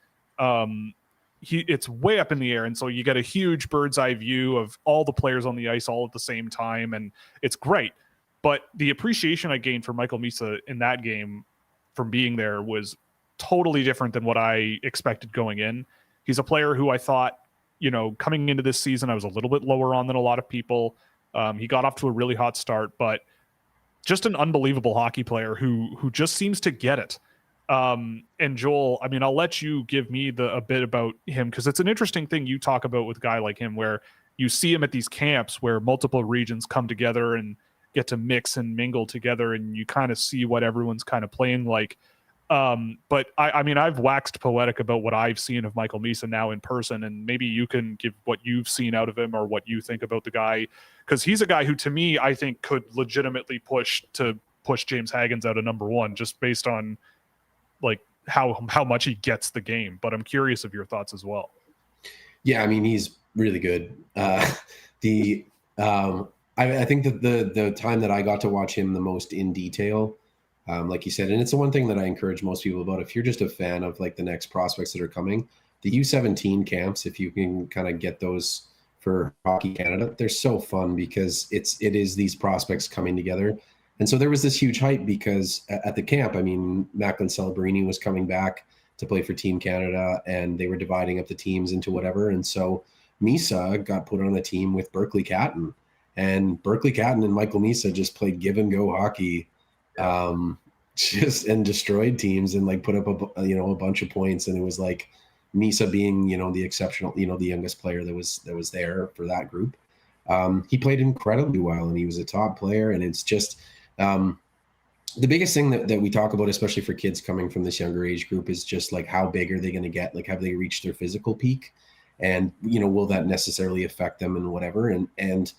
it's way up in the air, and so you get a huge bird's eye view of all the players on the ice all at the same time, and it's great. But the appreciation I gained for Michael Misa in that game from being there was totally different than what I expected going in. He's a player who I thought, coming into this season, I was a little bit lower on than a lot of people. He got off to a really hot start, but just an unbelievable hockey player who just seems to get it. And Joel, I mean, I'll let you give me a bit about him, because it's an interesting thing you talk about with a guy like him, where you see him at these camps where multiple regions come together and get to mix and mingle together, and you kind of see what everyone's kind of playing like. But I mean, I've waxed poetic about what I've seen of Michael Misa now in person, and maybe you can give what you've seen out of him or what you think about the guy, because he's a guy who, to me, I think could legitimately push James Haggins out of number one, just based on like how much he gets the game. But I'm curious of your thoughts as well. Yeah, I mean, he's really good. I think that the time that I got to watch him the most in detail, like you said, and it's the one thing that I encourage most people about, if you're just a fan of like the next prospects that are coming, the U17 camps, if you can kind of get those for Hockey Canada, they're so fun, because it is these prospects coming together. And so there was this huge hype because at the camp, I mean, Macklin Celebrini was coming back to play for Team Canada, and they were dividing up the teams into whatever. And so Misa got put on a team with Berkeley Catton, and Berkeley Catton and Michael Misa just played give and go hockey, and destroyed teams and like put up a bunch of points. And it was like Misa being, the exceptional, the youngest player that was there for that group. He played incredibly well, and he was a top player. And it's just, the biggest thing that we talk about, especially for kids coming from this younger age group, is just like, how big are they going to get? Like, have they reached their physical peak? And, will that necessarily affect them and whatever? And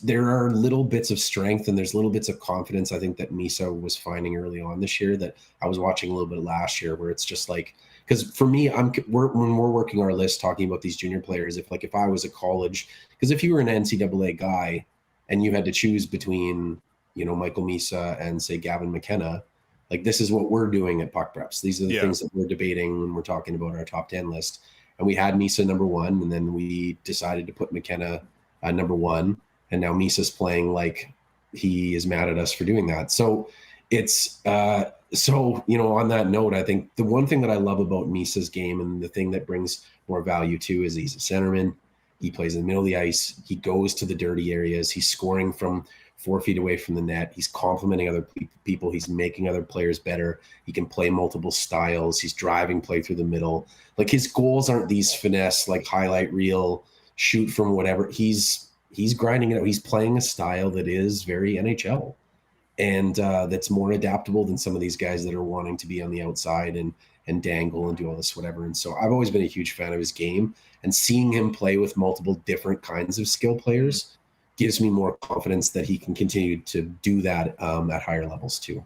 there are little bits of strength, and there's little bits of confidence, I think, that Misa was finding early on this year, that I was watching a little bit last year, where it's just like, because for me, when we're working our list talking about these junior players, if I was a college, because if you were an NCAA guy and you had to choose between, Michael Misa and, say, Gavin McKenna, like, this is what we're doing at Puck Preps. These are the things that we're debating when we're talking about our top 10 list. And we had Misa number one, and then we decided to put McKenna number one. And now Misa's playing like he is mad at us for doing that. So it's on that note, I think the one thing that I love about Misa's game, and the thing that brings more value to, is he's a centerman. He plays in the middle of the ice. He goes to the dirty areas. He's scoring from 4 feet away from the net. He's complimenting other people. He's making other players better. He can play multiple styles. He's driving play through the middle. Like, his goals aren't these finesse, like highlight reel, shoot from whatever. He's grinding it out. He's playing a style that is very NHL, and that's more adaptable than some of these guys that are wanting to be on the outside and dangle and do all this whatever. And so I've always been a huge fan of his game, and seeing him play with multiple different kinds of skill players gives me more confidence that he can continue to do that at higher levels too.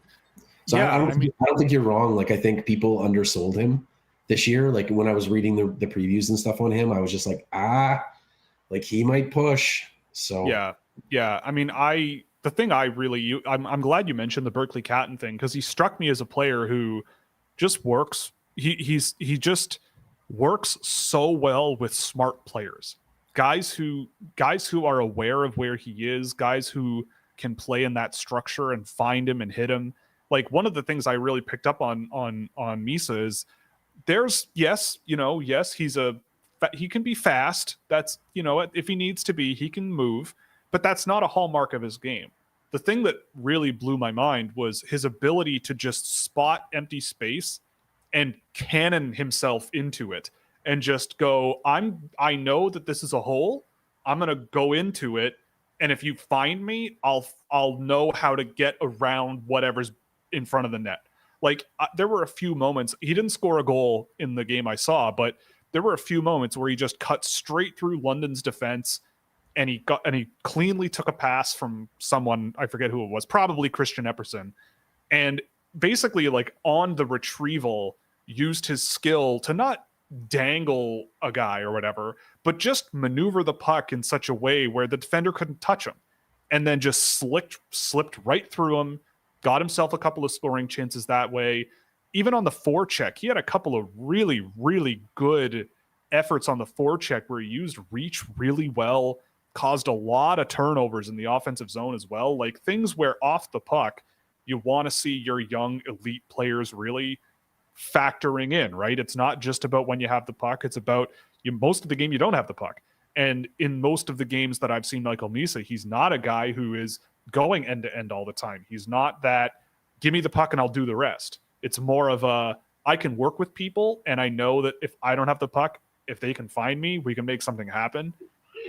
So I don't think you're wrong. Like, I think people undersold him this year. Like, when I was reading the previews and stuff on him, I was just like, like, he might push. So yeah. I mean, the thing I'm glad you mentioned the Berkeley Catton thing, because he struck me as a player who just works. He just works so well with smart players, guys who are aware of where he is, guys who can play in that structure and find him and hit him. Like, one of the things I really picked up on Misa is he can be fast. That's, if he needs to be, he can move, but that's not a hallmark of his game. The thing that really blew my mind was his ability to just spot empty space and cannon himself into it and just go, I know that this is a hole. I'm going to go into it. And if you find me, I'll know how to get around whatever's in front of the net. Like, there were a few moments, he didn't score a goal in the game I saw, but there were a few moments where he just cut straight through London's defense, and he cleanly took a pass from someone, I forget who it was, probably Christian Epperson, and basically, like, on the retrieval, used his skill to not dangle a guy or whatever, but just maneuver the puck in such a way where the defender couldn't touch him, and then just slipped right through him, got himself a couple of scoring chances that way. Even on the forecheck, he had a couple of really, really good efforts on the forecheck where he used reach really well, caused a lot of turnovers in the offensive zone as well. Like, things where off the puck, you want to see your young elite players really factoring in, right? It's not just about when you have the puck. It's about most of the game you don't have the puck. And in most of the games that I've seen Michael Misa, he's not a guy who is going end to end all the time. He's not that, give me the puck and I'll do the rest. It's more of a, I can work with people, and I know that if I don't have the puck, if they can find me, we can make something happen.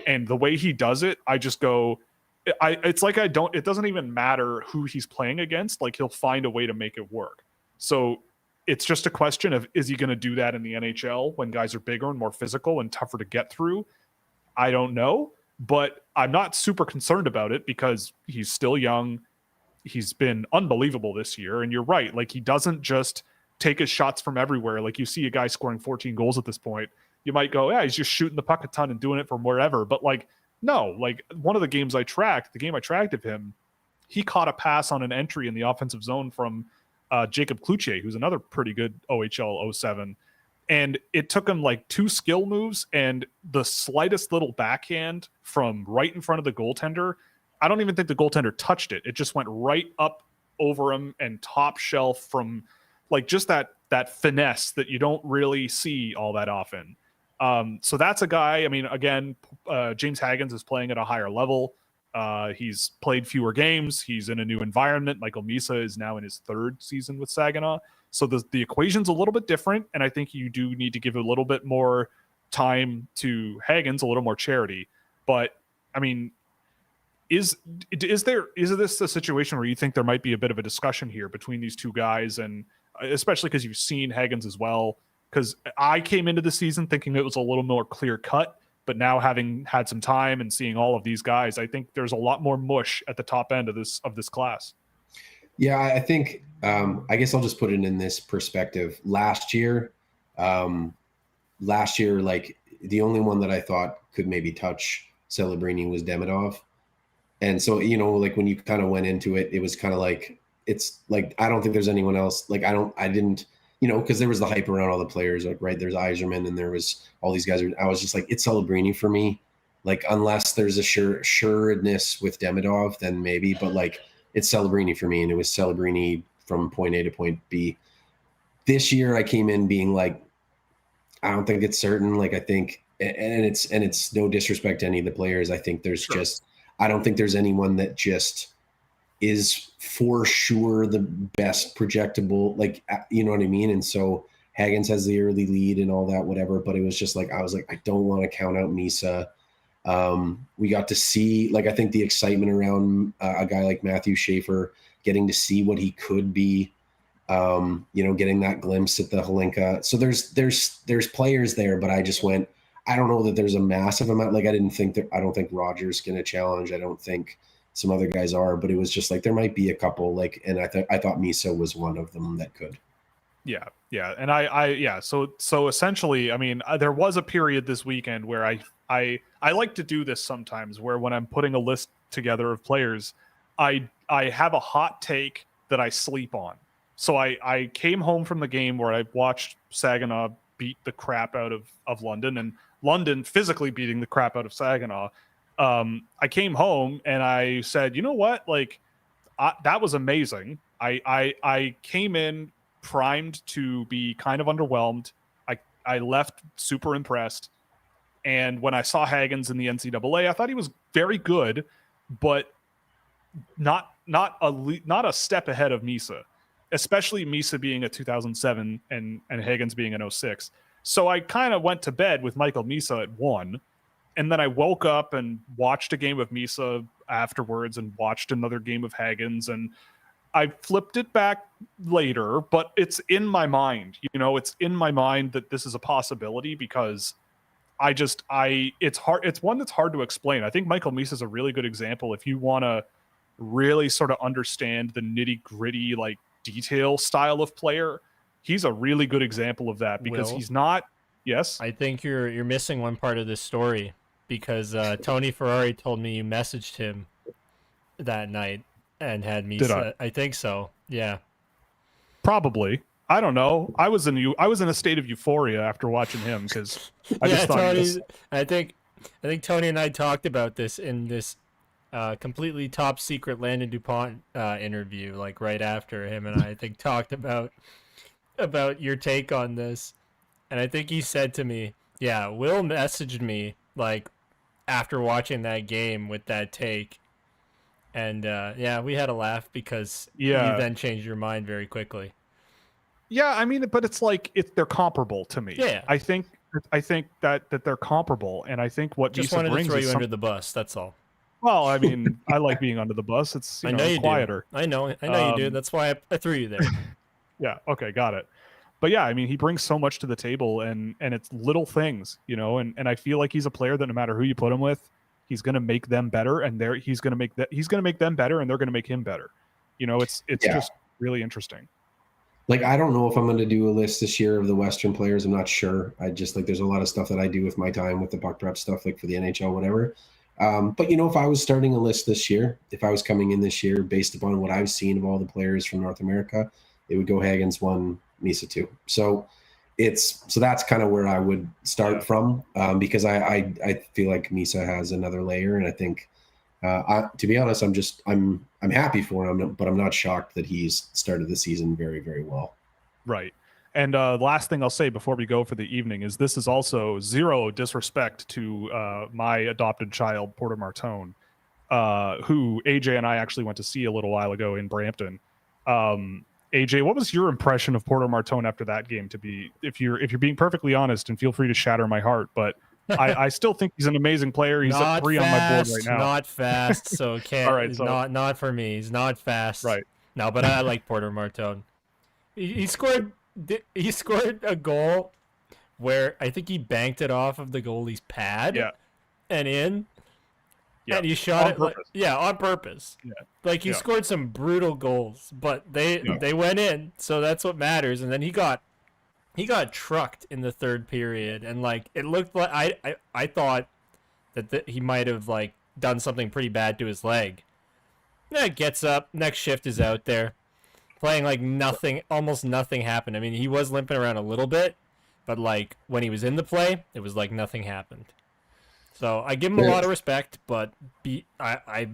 And the way he does it, I just go, it's like it doesn't even matter who he's playing against. Like, he'll find a way to make it work. So it's just a question of, is he going to do that in the NHL when guys are bigger and more physical and tougher to get through? I don't know, but I'm not super concerned about it because he's still young. He's been unbelievable this year. And you're right. Like, he doesn't just take his shots from everywhere. Like, you see a guy scoring 14 goals at this point. You might go, yeah, he's just shooting the puck a ton and doing it from wherever. But like, no, like one of the games I tracked, the game I tracked of him, he caught a pass on an entry in the offensive zone from Jacob Cloutier, who's another pretty good OHL 07. And it took him like 2 skill moves and the slightest little backhand from right in front of the goaltender. I don't even think the goaltender touched it. It just went right up over him and top shelf from like just that finesse that you don't really see all that often. So that's a guy. I mean, again, James Hagens is playing at a higher level. He's played fewer games. He's in a new environment. Michael Misa is now in his 3rd season with Saginaw. So the equation's a little bit different. And I think you do need to give a little bit more time to Hagens, a little more charity. But I mean, is this a situation where you think there might be a bit of a discussion here between these two guys, and especially because you've seen Hagens as well? Because I came into the season thinking it was a little more clear cut, but now having had some time and seeing all of these guys, I think there's a lot more mush at the top end of this class. Yeah, I think I guess I'll just put it in this perspective. Last year, like the only one that I thought could maybe touch Celebrini was Demidov. And so, you know, like when you kind of went into it, it was kind of like, it's like, I don't think there's anyone else. Like, I didn't, you know, because there was the hype around all the players, like, right, there's Yzerman and there was all these guys. I was just like, it's Celebrini for me. Like, unless there's a sureness with Demidov, then maybe, but like, it's Celebrini for me. And it was Celebrini from point A to point B. This year I came in being like, I don't think it's certain. Like, I think, and it's no disrespect to any of the players. I think there's I don't think there's anyone that just is for sure the best projectable, like, you know what I mean? And so Hagens has the early lead and all that, whatever. But it was just like, I was like, I don't want to count out Misa. We got to see, like, I think the excitement around a guy like Matthew Schaefer, getting to see what he could be, you know, getting that glimpse at the Holinka. So there's players there, but I just went, I don't know that there's a massive amount. Like, I don't think Roger's going to challenge. I don't think some other guys are, but it was just like, there might be a couple, like, and I thought Misa was one of them that could. Yeah. Yeah. And so essentially, I mean, there was a period this weekend where I like to do this sometimes, where when I'm putting a list together of players, I have a hot take that I sleep on. So I came home from the game where I watched Saginaw beat the crap out of London, and London physically beating the crap out of Saginaw. I came home and I said, you know what? Like, that was amazing. I came in primed to be kind of underwhelmed. I left super impressed. And when I saw Hagens in the NCAA, I thought he was very good, but not a step ahead of Misa, especially Misa being a 2007 and Hagens being an 06. So I kind of went to bed with Michael Misa at 1. And then I woke up and watched a game of Misa afterwards and watched another game of Hagens. And I flipped it back later, but it's in my mind. You know, it's in my mind that this is a possibility, because it's hard. It's one that's hard to explain. I think Michael Misa is a really good example if you want to really sort of understand the nitty gritty, like, detail style of player. He's a really good example of that, because he's not. Yes, I think you're missing one part of this story, because Tony Ferrari told me you messaged him that night and had me. Did I? I think so. Yeah, probably. I don't know. I was in a state of euphoria after watching him, because I just thought Tony, I think Tony and I talked about this in this completely top secret Landon Dupont interview, like right after him and I think talked about your take on this. And I think he said to me, yeah, Will messaged me like after watching that game with that take. And yeah, we had a laugh because you then changed your mind very quickly. Yeah, I mean, but it's like they're comparable to me. Yeah. I think that they're comparable, and I think what Just Misa wanted to brings throw is you under the bus. That's all. well, I mean, I like being under the bus. It's I know you quieter. do. I know you do. That's why I threw you there. Yeah. Okay. Got it. But yeah, I mean, he brings so much to the table, and it's little things, and I feel like he's a player that no matter who you put him with, he's going to make them better, and he's going to make them better, and they're going to make him better. It's just really interesting. Like, I don't know if I'm going to do a list this year of the Western players. I'm not sure. I just there's a lot of stuff that I do with my time with the puck prep stuff, like for the NHL, whatever. But if I was starting a list this year, if I was coming in this year based upon what I've seen of all the players from North America, it would go Hagens 1, Misa 2. So that's kind of where I would start from, because I feel like Misa has another layer, and I think to be honest, I'm happy for him, but I'm not shocked that he's started the season very, very well. Right. And last thing I'll say before we go for the evening is this is also zero disrespect to my adopted child, Porter Martone, who AJ and I actually went to see a little while ago in Brampton. AJ, what was your impression of Porter Martone after that game? If you're being perfectly honest, and feel free to shatter my heart, but I still think he's an amazing player. He's at 3 on my board right now. Not fast, so can't. All right, so, not for me. He's not fast. Right. No, but I like Porter Martone. He scored a goal where I think he banked it off of the goalie's pad. Yeah. And in. Yeah. And he shot it purpose. on purpose. Yeah. Like he scored some brutal goals, but they went in, so that's what matters. And then he got trucked in the third period, and like it looked like I thought that he might have like done something pretty bad to his leg. Yeah, gets up, next shift is out there, playing like nothing, almost nothing happened. I mean, he was limping around a little bit, but like when he was in the play, it was like nothing happened. So I give him a lot of respect, but I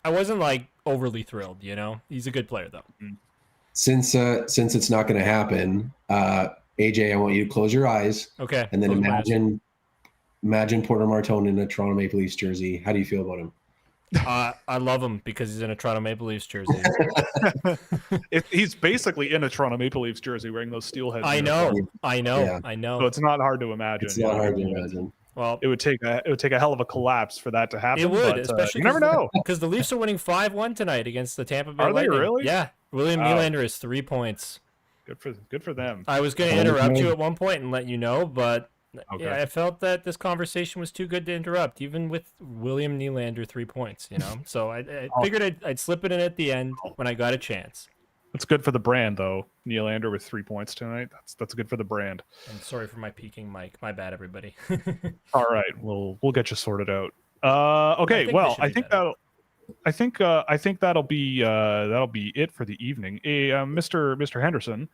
wasn't like overly thrilled. He's a good player though. Since it's not going to happen, AJ, I want you to close your eyes. Okay. And then imagine Porter Martone in a Toronto Maple Leafs jersey. How do you feel about him? I love him because he's in a Toronto Maple Leafs jersey. He's basically in a Toronto Maple Leafs jersey wearing those steelheads. I know. So it's not hard to imagine. It's not hard to imagine. Well, it would take a hell of a collapse for that to happen. It would, but, especially you never know, because the Leafs are winning 5-1 tonight against the Tampa Bay Lightning. Are they really? Yeah, William Nylander is 3 points. Good for them. I was going to interrupt you at one point and let you know, but okay. yeah, I felt that this conversation was too good to interrupt, even with William Nylander 3 points. So I figured I'd slip it in at the end when I got a chance. It's good for the brand, though. Nylander with 3 points tonight. That's good for the brand. I'm sorry for my peaking mic. My bad, everybody. All right, we'll get you sorted out. Okay, I think that'll be it for the evening. Mr. Henderson,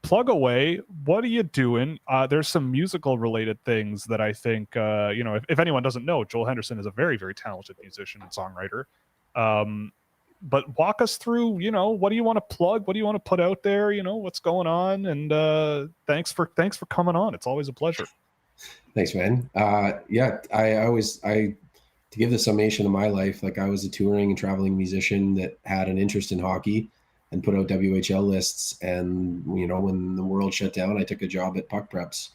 plug away. What are you doing? There's some musical related things that I think if anyone doesn't know, Joel Henderson is a very, very talented musician and songwriter. But walk us through, what do you want to plug? What do you want to put out there? What's going on? And thanks for coming on. It's always a pleasure. Thanks, man. To give the summation of my life, like I was a touring and traveling musician that had an interest in hockey and put out WHL lists. And, when the world shut down, I took a job at Puck Preps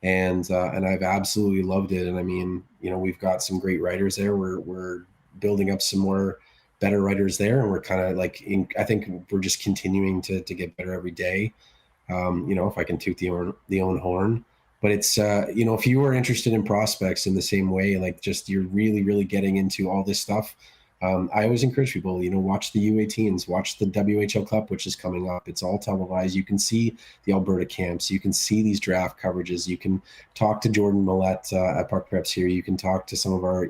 and I've absolutely loved it. And I mean, we've got some great writers there. We're building up some more better writers there. And we're kind of like, I think we're just continuing to get better every day. If I can toot the own horn, but it's, if you are interested in prospects in the same way, like just you're really, really getting into all this stuff. I always encourage people, watch the U18s, watch the WHL Cup, which is coming up. It's all televised. You can see the Alberta camps. You can see these draft coverages. You can talk to Jordan Millette at Puck Preps here. You can talk to some of our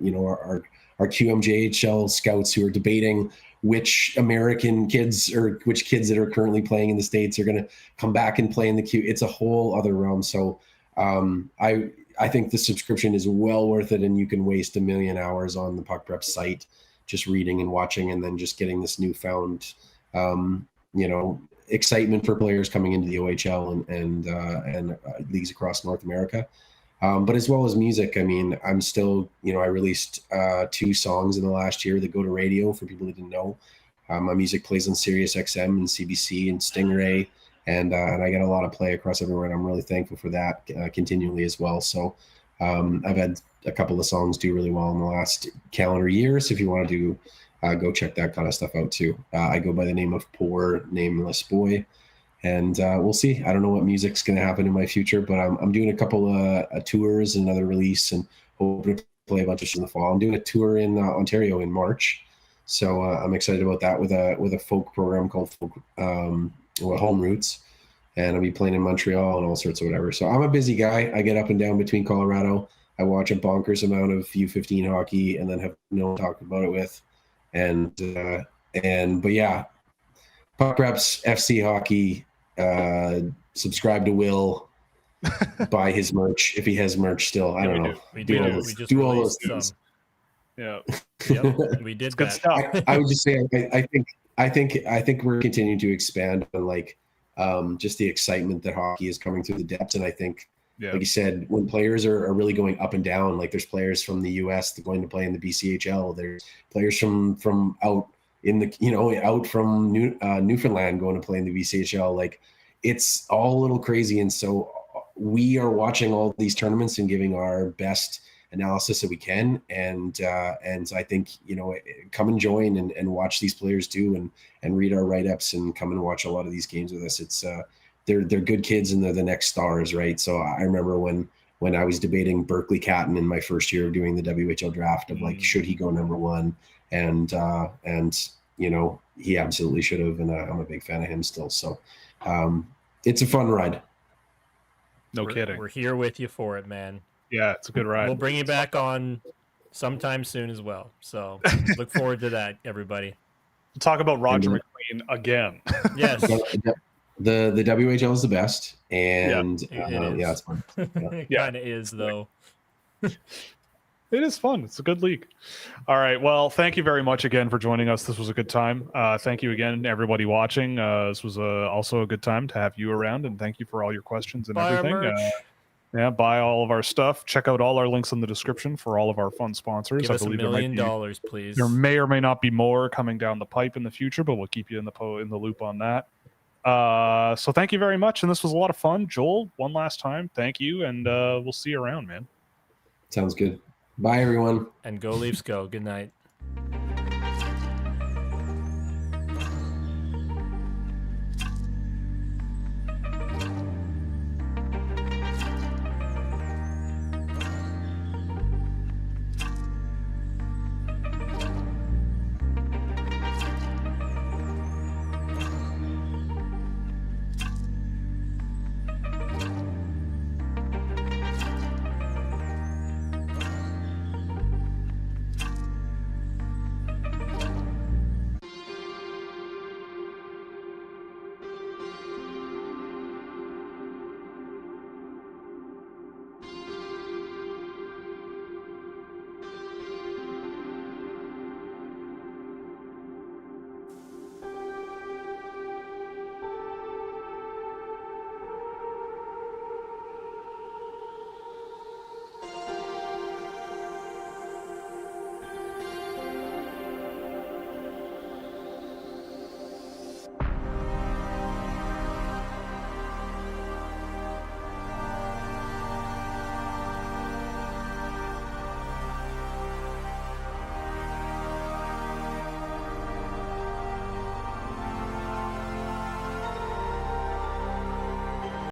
QMJHL scouts who are debating which American kids or which kids that are currently playing in the States are going to come back and play in the Q. It's a whole other realm. So I think the subscription is well worth it, and you can waste 1 million hours on the Puck Prep site just reading and watching, and then just getting this newfound excitement for players coming into the OHL and leagues across North America. But as well as music, I mean, I'm still, I released 2 songs in the last year that go to radio for people who didn't know. My music plays on Sirius XM and CBC and Stingray and I get a lot of play across everywhere, and I'm really thankful for that continually as well. So I've had a couple of songs do really well in the last calendar year. So if you want to do, go check that kind of stuff out too. I go by the name of Poor Nameless Boy, and we'll see. I don't know what music's going to happen in my future, but I'm doing a couple of tours, another release, and hoping to play a bunch of shit in the fall. I'm doing a tour in Ontario in March, so I'm excited about that with a folk program called Home Roots, and I'll be playing in Montreal and all sorts of whatever. So I'm a busy guy. I get up and down between Colorado. I watch a bonkers amount of U15 hockey, and then have no one to talk about it with. But yeah, Puck Reps FC Hockey. Subscribe to Will. Buy his merch if he has merch still. I don't know. We do all those things. Yeah. Yep, we did Good that. stuff. I would just say I think we're continuing to expand on like just the excitement that hockey is coming through the depths. And I think, like you said, when players are really going up and down, like there's players from the US that going to play in the BCHL. There's players from out in the, out from Newfoundland going to play in the BCHL. Like it's all a little crazy. And so we are watching all these tournaments and giving our best analysis that we can. And I think, come and join and watch these players too, and read our write-ups and come and watch a lot of these games with us. It's they're good kids and they're the next stars, right? So I remember when I was debating Berkeley Catton in my first year of doing the WHL draft of like, should he go number one? And he absolutely should have. And I'm a big fan of him still. So it's a fun ride. We're kidding. We're here with you for it, man. Yeah, it's a good ride. We'll bring you back on sometime soon as well. So look forward to that, everybody. We'll talk about Roger McLean again. Yes. The WHL is the best, and it's fun. It kind of is, though. It is fun. It's a good league. All right. Well, thank you very much again for joining us. This was a good time. Thank you again, everybody watching. This was also a good time to have you around, and thank you for all your questions and everything. Buy all of our stuff. Check out all our links in the description for all of our fun sponsors. Give us $1 million, please. There may or may not be more coming down the pipe in the future, but we'll keep you in the loop on that. So thank you very much, and this was a lot of fun. Joel, one last time, thank you, and we'll see you around, man. Sounds good. Bye, everyone. And go Leafs go. Good night.